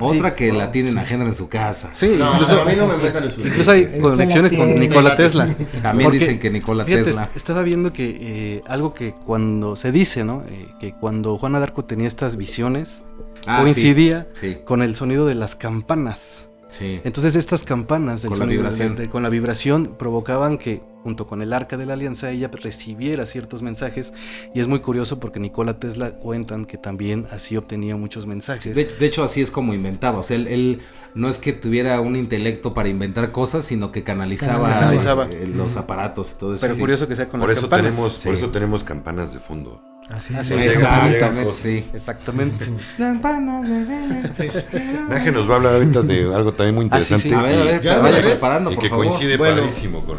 S5: Otra
S4: Sí.
S5: que la tiene Enagena en su casa.
S4: Sí,
S1: No,
S4: incluso,
S1: a mí no me metan en sus...
S4: incluso hay conexiones con Nikola Tesla.
S5: También
S4: Porque,
S5: dicen que Nikola
S4: fíjate,
S5: Tesla.
S4: estaba viendo que algo que cuando se dice, ¿no? Que cuando Juana de Arco tenía estas visiones, coincidía
S5: Sí,
S4: con el sonido de las campanas.
S5: sí.
S4: Entonces estas campanas del
S5: Con la
S4: sonido
S5: vibración.
S4: con la vibración provocaban que junto con el arca de la alianza ella recibiera ciertos mensajes, y es muy curioso porque Nikola Tesla cuentan que también así obtenía muchos mensajes.
S5: De hecho, así es como inventaba. O sea, él no es que tuviera un intelecto para inventar cosas, sino que canalizaba. Los aparatos y todo eso.
S4: Pero
S5: sí.
S4: curioso que sea con
S3: Por
S4: las
S3: eso
S4: campanas.
S3: por eso tenemos campanas de fondo.
S2: Así
S4: Así
S2: es.
S4: es.
S5: Exactamente, sí.
S4: Exactamente.
S5: Campanas de Belén, sí.
S3: Naje nos va a hablar ahorita de algo también muy
S4: Ah, sí,
S3: interesante.
S4: sí.
S5: A ver,
S1: Ya,
S5: vaya
S1: ¿ves?
S5: preparando,
S3: Y
S5: por
S3: que
S5: favor.
S3: coincide
S1: Bueno.
S3: padrísimo con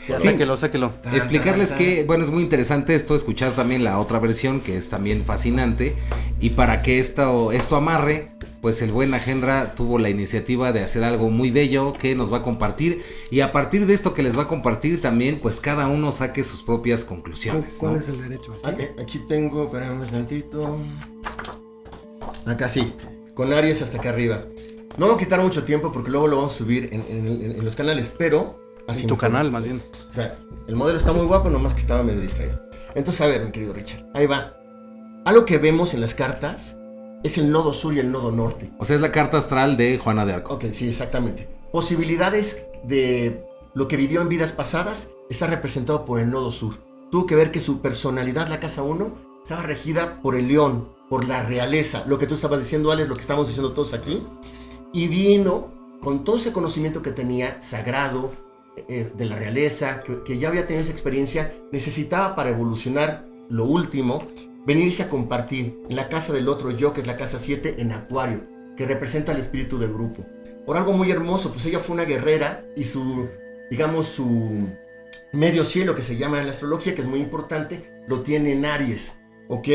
S4: Ya,
S5: Sí.
S4: sáquelo.
S5: Explicarles que, bueno, es muy interesante esto, escuchar también la otra versión, que es también fascinante. Y para que esto amarre, pues el buen Agendra tuvo la iniciativa de hacer algo muy bello que nos va a compartir. Y a partir de esto que les va a compartir también, pues cada uno saque sus propias conclusiones, ¿no?
S2: ¿Cuál es el derecho? ¿Así?
S1: Aquí tengo, espérame un tantito. Acá sí, con Aries hasta acá arriba. No voy a quitar mucho tiempo porque luego lo vamos a subir en los canales, pero...
S4: En tu canal, más bien.
S1: O sea, el modelo está muy guapo, nomás que estaba medio distraído. Entonces, a ver, mi querido Richard, ahí va. Algo que vemos en las cartas es el nodo sur y el nodo norte.
S5: O sea, es la carta astral de Juana de Arco.
S1: Ok, sí, exactamente. Posibilidades de lo que vivió en vidas pasadas está representado por el nodo sur. Tuvo que ver que su personalidad, la casa 1, estaba regida por el león, por la realeza. Lo que tú estabas diciendo, Alex, lo que estamos diciendo todos aquí. Y vino con todo ese conocimiento que tenía, sagrado, de la realeza, que ya había tenido esa experiencia, necesitaba para evolucionar lo último, venirse a compartir en la casa del otro yo, que es la casa 7 en Acuario, que representa el espíritu del grupo. Por algo muy hermoso, pues ella fue una guerrera y su medio cielo, que se llama en la astrología, que es muy importante, lo tiene en Aries, ¿ok?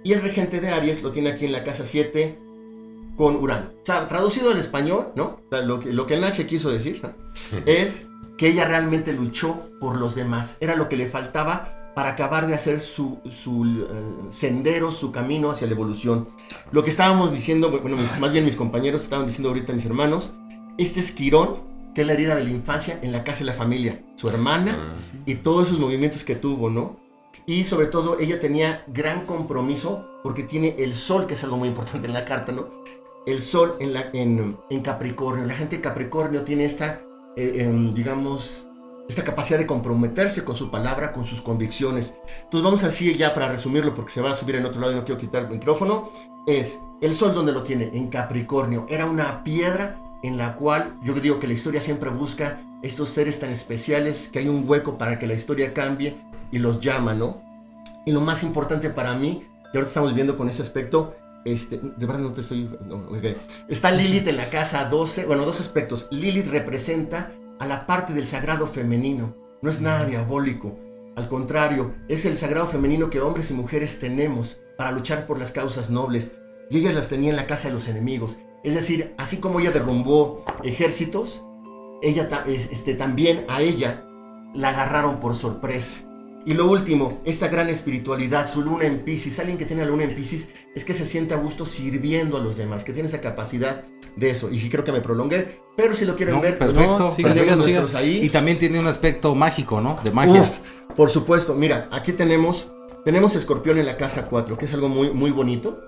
S1: Y el regente de Aries lo tiene aquí en la casa 7 con Urano. O sea, traducido al español, ¿no? O sea, lo que el Naje quiso decir, ¿no? Es que ella realmente luchó por los demás. Era lo que le faltaba para acabar de hacer su sendero, su camino hacia la evolución. Lo que estábamos diciendo, bueno, más bien mis compañeros estaban diciendo ahorita, mis hermanos, este es Quirón, que es la herida de la infancia en la casa de la familia. Su hermana y todos esos movimientos que tuvo, ¿no? Y sobre todo ella tenía gran compromiso porque tiene el sol, que es algo muy importante en la carta, ¿no? El sol en Capricornio. La gente de Capricornio tiene esta, esta capacidad de comprometerse con su palabra, con sus convicciones. Entonces vamos así ya para resumirlo, porque se va a subir en otro lado y no quiero quitar el micrófono. Es el sol, donde lo tiene, en Capricornio. Era una piedra en la cual yo digo que la historia siempre busca estos seres tan especiales, que hay un hueco para que la historia cambie y los llama, ¿no? Y lo más importante para mí, y ahorita estamos viendo con ese aspecto, de verdad no te estoy... no, okay. Está Lilith en la casa 12, bueno, dos aspectos. Lilith representa a la parte del sagrado femenino, no es nada diabólico, al contrario, es el sagrado femenino que hombres y mujeres tenemos para luchar por las causas nobles, y ella las tenía en la casa de los enemigos, es decir, así como ella derrumbó ejércitos, ella también a ella la agarraron por sorpresa. Y lo último, esta gran espiritualidad, su luna en Piscis, alguien que tiene la luna en Piscis es que se siente a gusto sirviendo a los demás, que tiene esa capacidad de eso. Y sí creo que me prolongué, pero si lo quieren ver,
S5: perfecto.
S1: tenemos ahí.
S5: Y también tiene un aspecto mágico, ¿no? De magia.
S1: Por supuesto, mira, aquí tenemos Escorpión en la casa 4, que es algo muy, muy bonito.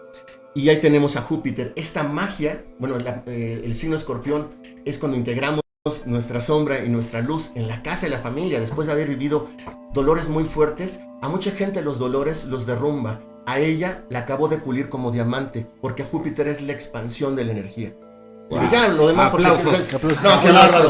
S1: Y ahí tenemos a Júpiter. Esta magia, bueno, el signo Escorpión es cuando integramos nuestra sombra y nuestra luz en la casa de la familia, después de haber vivido dolores muy fuertes. A mucha gente los dolores los derrumba. A ella la acabó de pulir como diamante, porque Júpiter es la expansión de la energía.
S5: Wow.
S1: Y ya, lo demás...
S5: Aplausos.
S1: No, qué bárbaro.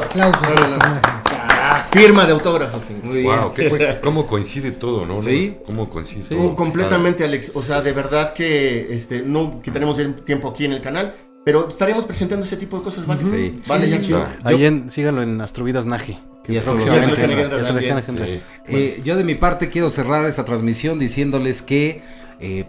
S1: Firma de autógrafos. Sí.
S3: Muy bien. Wow, cómo coincide todo, ¿no?
S5: Sí.
S3: Cómo coincide
S1: Sí,
S3: todo.
S1: completamente, Alex. O sea, de verdad que no tenemos tiempo aquí en el canal, pero estaremos presentando ese tipo de cosas, ¿vale?
S5: Sí.
S1: Vale,
S5: sí,
S1: ya chido.
S4: Ahí síganlo en Astrovidas Nage.
S5: Y próximamente.
S3: Sí.
S5: Yo de mi parte quiero cerrar esta transmisión diciéndoles que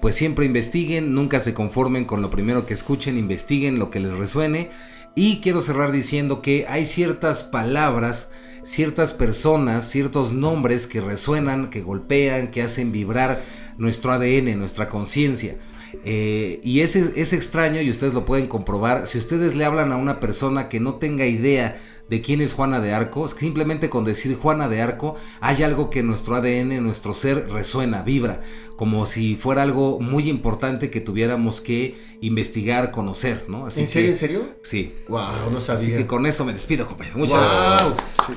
S5: pues siempre investiguen, nunca se conformen con lo primero que escuchen, investiguen lo que les resuene. Y quiero cerrar diciendo que hay ciertas palabras, ciertas personas, ciertos nombres que resuenan, que golpean, que hacen vibrar nuestro ADN, nuestra conciencia. Y es extraño, y ustedes lo pueden comprobar. Si ustedes le hablan a una persona que no tenga idea de quién es Juana de Arco, simplemente con decir Juana de Arco hay algo que nuestro ADN, nuestro ser resuena, vibra, como si fuera algo muy importante que tuviéramos que investigar, conocer, ¿no? Así
S1: ¿En serio? ¿En serio?
S5: Sí.
S1: Wow, no sabía.
S5: Así que con eso me despido, compañero. Muchas gracias.
S1: Sí.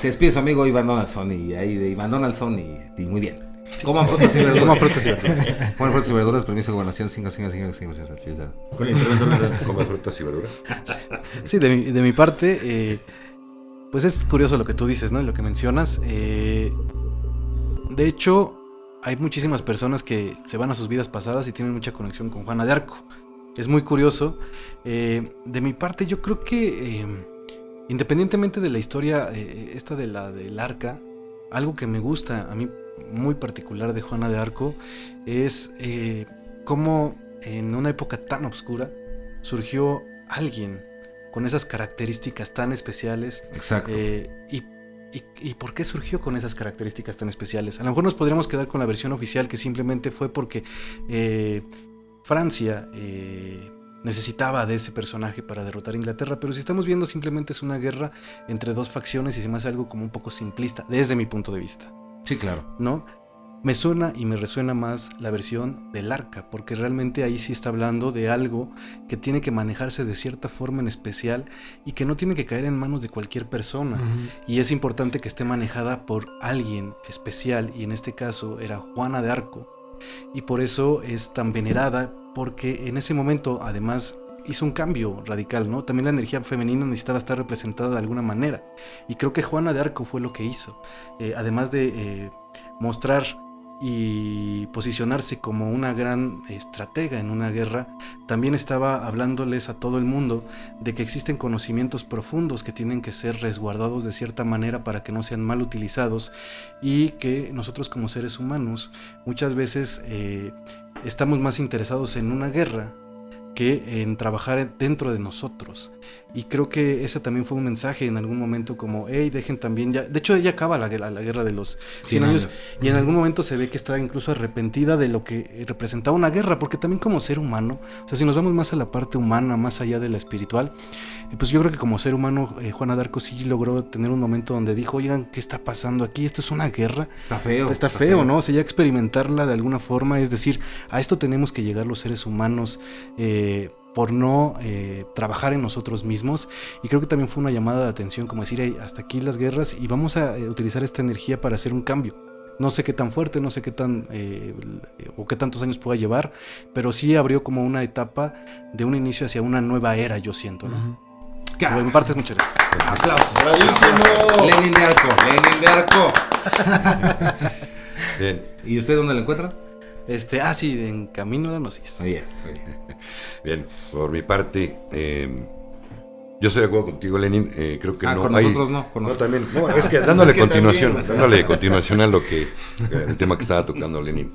S5: Se despide su amigo Iván Donaldson, y ahí de Iván Donaldson, y muy bien. Coman frutas y verduras.
S4: Coman frutas y verduras.
S5: Coman frutas y verduras, permiso de gobernación, 5.
S3: Con el interventor come frutas y verduras.
S4: Sí, de mi parte, pues es curioso lo que tú dices, ¿no? Lo que mencionas. De hecho, hay muchísimas personas que se van a sus vidas pasadas y tienen mucha conexión con Juana de Arco. Es muy curioso. De mi parte, yo creo que independientemente de la historia esta del arca, algo que me gusta a mí muy particular de Juana de Arco es cómo en una época tan oscura surgió alguien con esas características tan especiales.
S5: Exacto.
S4: ¿Y por qué surgió con esas características tan especiales? A lo mejor nos podríamos quedar con la versión oficial, que simplemente fue porque Francia necesitaba de ese personaje para derrotar a Inglaterra, pero si estamos viendo, simplemente es una guerra entre dos facciones y se me hace algo como un poco simplista desde mi punto de vista.
S5: Sí, claro.
S4: ¿No? Me suena y me resuena más la versión del arca, porque realmente ahí sí está hablando de algo que tiene que manejarse de cierta forma en especial y que no tiene que caer en manos de cualquier persona. Y es importante que esté manejada por alguien especial, y en este caso era Juana de Arco, y por eso es tan venerada, porque en ese momento además hizo un cambio radical, ¿no? También la energía femenina necesitaba estar representada de alguna manera, y creo que Juana de Arco fue lo que hizo, además de mostrar y posicionarse como una gran estratega en una guerra, también estaba hablándoles a todo el mundo de que existen conocimientos profundos que tienen que ser resguardados de cierta manera para que no sean mal utilizados, y que nosotros como seres humanos muchas veces estamos más interesados en una guerra que en trabajar dentro de nosotros. Y creo que ese también fue un mensaje en algún momento, como, hey, dejen también ya... De hecho, ella acaba la guerra de los 100 años, y en algún momento se ve que está incluso arrepentida de lo que representaba una guerra, porque también como ser humano, o sea, si nos vamos más a la parte humana, más allá de la espiritual, pues yo creo que como ser humano, Juana de Arco sí logró tener un momento donde dijo, oigan, ¿qué está pasando aquí? ¿Esto es una guerra?
S5: Está feo.
S4: Está feo, ¿no? O sea, ya experimentarla de alguna forma, es decir, a esto tenemos que llegar los seres humanos, por no trabajar en nosotros mismos. Y creo que también fue una llamada de atención, como decir, hey, hasta aquí las guerras, y vamos a utilizar esta energía para hacer un cambio. No sé qué tan fuerte, no sé qué tan o qué tantos años pueda llevar, pero sí abrió como una etapa de un inicio hacia una nueva era, yo siento, ¿no? Por mi parte, muchas gracias.
S5: Aplausos.
S1: ¡Bravísimo!
S5: Lenin de Arco, Lenin de Arco.
S3: Bien.
S5: ¿Y usted dónde lo encuentra?
S4: Sí, en Camino a la Gnosis.
S5: Bien.
S3: Bien, por mi parte, yo estoy de acuerdo contigo, Lenin. Creo que no
S5: con
S3: hay...
S5: nosotros no. Con nosotros.
S3: también. No, es que dándole
S1: Es que
S3: continuación,
S1: también,
S3: dándole continuación a lo que el tema que estaba tocando Lenin.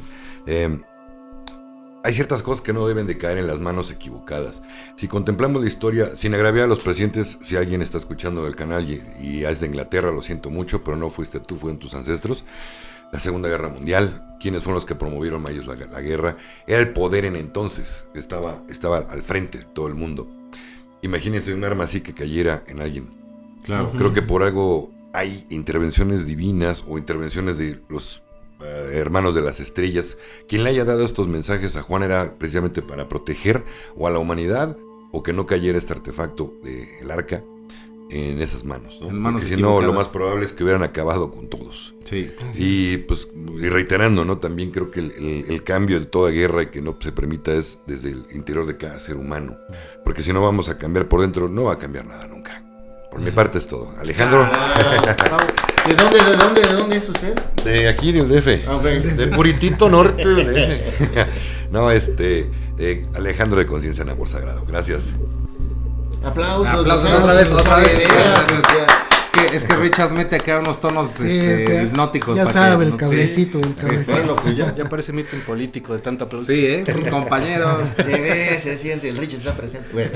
S3: Hay ciertas cosas que no deben de caer en las manos equivocadas. Si contemplamos la historia, sin agraviar a los presidentes, si alguien está escuchando el canal y es de Inglaterra, lo siento mucho, pero no fuiste tú, fueron tus ancestros. La Segunda Guerra Mundial, ¿quiénes fueron los que promovieron mayores la guerra? Era el poder en entonces, estaba al frente de todo el mundo. Imagínense un arma así que cayera en alguien.
S5: Claro.
S3: Creo que por algo hay intervenciones divinas o intervenciones de los hermanos de las estrellas. Quien le haya dado estos mensajes a Juan era precisamente para proteger o a la humanidad o que no cayera este artefacto del arca en esas manos, ¿no?
S5: En manos
S3: Porque si no,
S5: equivocadas.
S3: lo más probable es que hubieran acabado con todos.
S5: Sí.
S3: Y pues, y reiterando, ¿no? También creo que el cambio de toda guerra y que no se permita es desde el interior de cada ser humano. Porque si no vamos a cambiar por dentro, no va a cambiar nada nunca. Por mi parte es todo. Alejandro,
S1: ¿De dónde es usted?
S3: de aquí, de UDF.
S1: Ok.
S3: De Puritito Norte. No, Alejandro de Conciencia en Amor Sagrado. Gracias.
S1: Aplausos.
S5: Aplausos
S1: los
S5: otra vez.
S1: de veras,
S5: Gracias. Es que Richard mete acá unos tonos hipnóticos.
S2: Ya
S5: para
S2: sabe,
S5: que,
S2: el cablecito, el cablecito.
S1: Bueno, pues ya.
S4: Ya parece mitin político de tanta aplauso.
S5: Sí, es un compañero.
S1: Se ve, se siente, el Rich está presente. Bueno.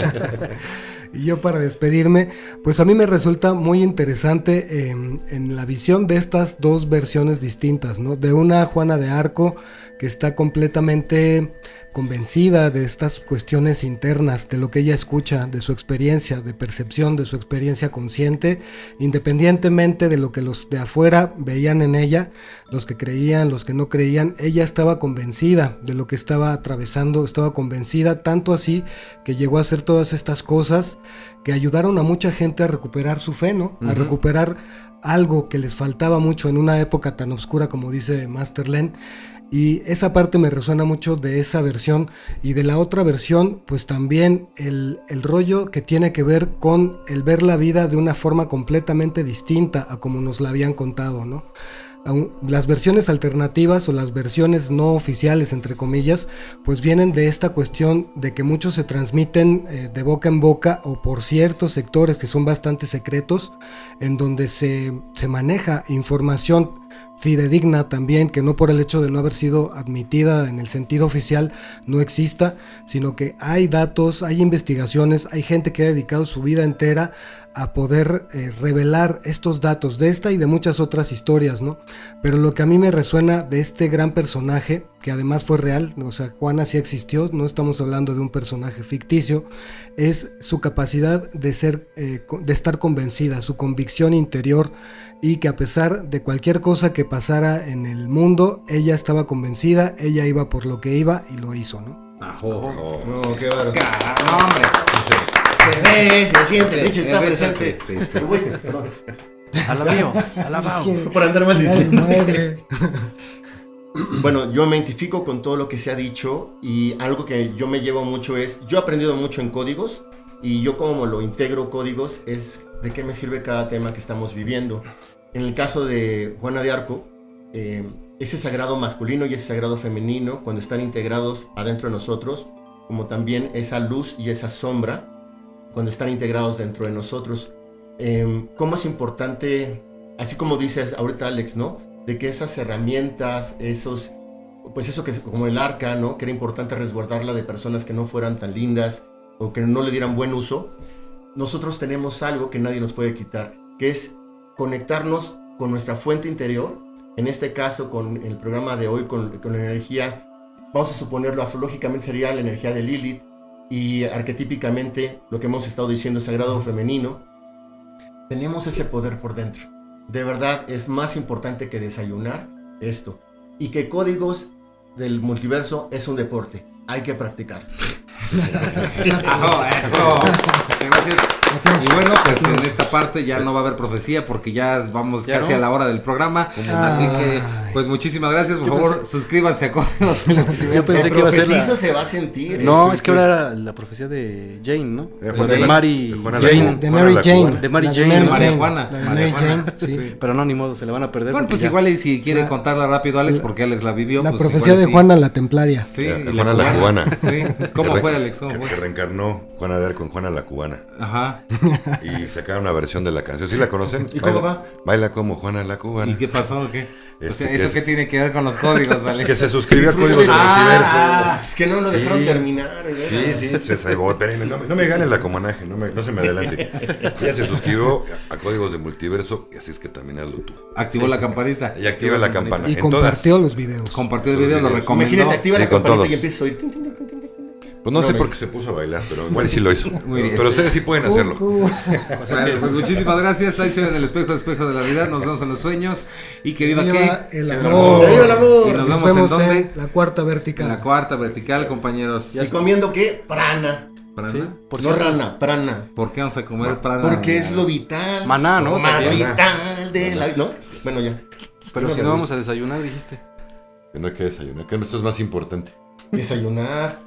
S2: Y yo para despedirme, pues a mí me resulta muy interesante en la visión de estas dos versiones distintas, ¿no? De una Juana de Arco que está completamente convencida de estas cuestiones internas, de lo que ella escucha, de su experiencia, de percepción, de su experiencia consciente, independientemente de lo que los de afuera veían en ella, los que creían, los que no creían, ella estaba convencida de lo que estaba atravesando, estaba convencida, tanto así que llegó a hacer todas estas cosas que ayudaron a mucha gente a recuperar su fe, ¿no? A recuperar algo que les faltaba mucho en una época tan oscura como dice Master Len. Y esa parte me resuena mucho de esa versión. Y de la otra versión, pues también el rollo que tiene que ver con el ver la vida de una forma completamente distinta a como nos la habían contado, ¿no? Las versiones alternativas o las versiones no oficiales, entre comillas, pues vienen de esta cuestión de que muchos se transmiten de boca en boca o por ciertos sectores que son bastante secretos, en donde se maneja información fidedigna también, que no por el hecho de no haber sido admitida en el sentido oficial no exista, sino que hay datos, hay investigaciones, hay gente que ha dedicado su vida entera a poder revelar estos datos de esta y de muchas otras historias, ¿no? Pero lo que a mí me resuena de este gran personaje, que además fue real, o sea, Juana sí existió, no estamos hablando de un personaje ficticio, es su capacidad de ser, de estar convencida, su convicción interior, y que a pesar de cualquier cosa que pasara en el mundo, ella estaba convencida, ella iba por lo que iba y lo hizo, ¿no?
S5: Ajo.
S1: No, qué bárbaro.
S5: Caramba, hombre.
S1: Se ve, se siente, el Rich está
S5: Richard,
S1: presente.
S5: sí.
S1: Uy, perdón.
S4: Alabao, alabao.
S1: Por andar maldiciendo.
S2: Mueble.
S1: Bueno, yo me identifico con todo lo que se ha dicho y algo que yo me llevo mucho es, yo he aprendido mucho en códigos y yo como lo integro códigos es de qué me sirve cada tema que estamos viviendo. En el caso de Juana de Arco, ese sagrado masculino y ese sagrado femenino, cuando están integrados adentro de nosotros, como también esa luz y esa sombra, cuando están integrados dentro de nosotros, cómo es importante, así como dices ahorita Alex, ¿no? De que esas herramientas, pues eso que como el arca, ¿no? Que era importante resguardarla de personas que no fueran tan lindas o que no le dieran buen uso. Nosotros tenemos algo que nadie nos puede quitar, que es conectarnos con nuestra fuente interior, en este caso con el programa de hoy, con la energía, vamos a suponerlo astrológicamente sería la energía de Lilith, y arquetípicamente lo que hemos estado diciendo, sagrado femenino. Tenemos ese poder por dentro. De verdad es más importante que desayunar esto, y que códigos del multiverso es un deporte, hay que practicar.
S5: Eso. Gracias. Y bueno, pues en esta parte ya no va a haber profecía porque ya vamos
S4: ¿Ya
S5: casi
S4: no?
S5: a la hora del programa. Así que Pues muchísimas gracias, por favor, suscríbanse a Códigos de la Actividad.
S4: Yo pensé
S1: Se
S4: que iba a ser
S1: profetizo,
S4: la...
S1: se va a sentir.
S4: No,
S5: Sí,
S4: es que
S5: sí.
S4: ahora era la profecía de Jane, ¿no?
S3: Juana
S4: De
S3: la-
S4: Mary
S3: de Juana la
S4: Jane.
S2: De
S3: Juana
S2: Mary
S3: la
S2: Jane.
S3: cubana.
S4: De Mary
S2: La
S4: Jane,
S2: Mary
S5: María
S2: Jane.
S5: Juana.
S2: La de
S5: María
S2: Mary
S5: Juana.
S2: Jane, sí.
S4: Pero no, ni modo, se la van a perder.
S5: Bueno,
S4: porque
S5: pues
S4: ya-
S5: igual y si quiere
S2: La-
S5: contarla rápido, Alex, porque Alex la vivió.
S2: La
S5: pues
S2: profecía
S5: igual
S2: de
S5: sí.
S2: Juana la Templaria.
S5: Sí,
S3: Ya,
S5: y
S3: Juana la cubana.
S5: Sí, ¿cómo
S3: Que
S5: fue,
S3: re-
S5: Alex? ¿Cómo
S3: que
S5: fue?
S3: reencarnó Juana de Arco en Juana la cubana.
S5: Ajá.
S3: Y sacaron una versión de la canción. ¿Sí la conocen?
S1: ¿Y cómo
S3: Baila-
S1: va?
S3: Baila como Juana la cubana.
S5: ¿Y qué pasó o qué? O
S3: Este,
S5: sea,
S3: que
S5: ¿eso
S3: es-
S5: qué tiene que ver con los códigos, Alex?
S3: Que se suscribió a
S1: Disfruta
S3: Códigos del
S1: de-
S3: Multiverso.
S1: Es que no lo dejaron
S3: Sí.
S1: terminar. de veras.
S3: Sí, se salvó. Espérenme, no me gane la comanaje, no se me adelante. Ella se suscribió a Códigos de Multiverso y así es que también hazlo tú.
S5: Activó la campanita.
S3: Y activa la campana.
S2: Y
S3: En
S2: compartió
S3: todas.
S2: los videos.
S5: Compartió el video, lo recomendó.
S1: Imagínate, activa
S3: Sí,
S1: la
S3: con
S1: campanita
S3: todos.
S1: y empieza a oír. tin, tin, tin, tin, tin, tin.
S3: Pues no sé
S1: No,
S3: por
S1: me-
S3: qué se puso a bailar, pero igual sí lo hizo.
S5: Muy bien.
S3: Pero ustedes sí pueden hacerlo.
S5: Bueno, pues muchísimas gracias. Ahí se ve en el espejo de la vida. Nos vemos en los sueños. Y que viva
S2: Viva
S5: qué.
S2: el
S1: amor.
S2: amor.
S1: ¡Viva el amor!
S5: Y nos vemos en dónde?
S2: la cuarta
S5: En
S2: vertical.
S5: la cuarta vertical, compañeros.
S1: ¿Y comiendo qué? Prana.
S5: ¿Prana?
S4: Sí, por
S1: No
S4: cierto.
S1: rana, prana.
S5: ¿Por qué vamos a comer prana?
S1: Porque es lo vital.
S4: Maná, ¿no?
S1: Lo más
S4: También.
S1: vital de la vida. ¿No? Bueno, ya.
S4: Pero
S1: No
S4: si
S1: me
S4: no
S1: gusta.
S4: vamos a desayunar, dijiste.
S3: Que no hay que desayunar, que esto es más importante.
S1: Desayunar.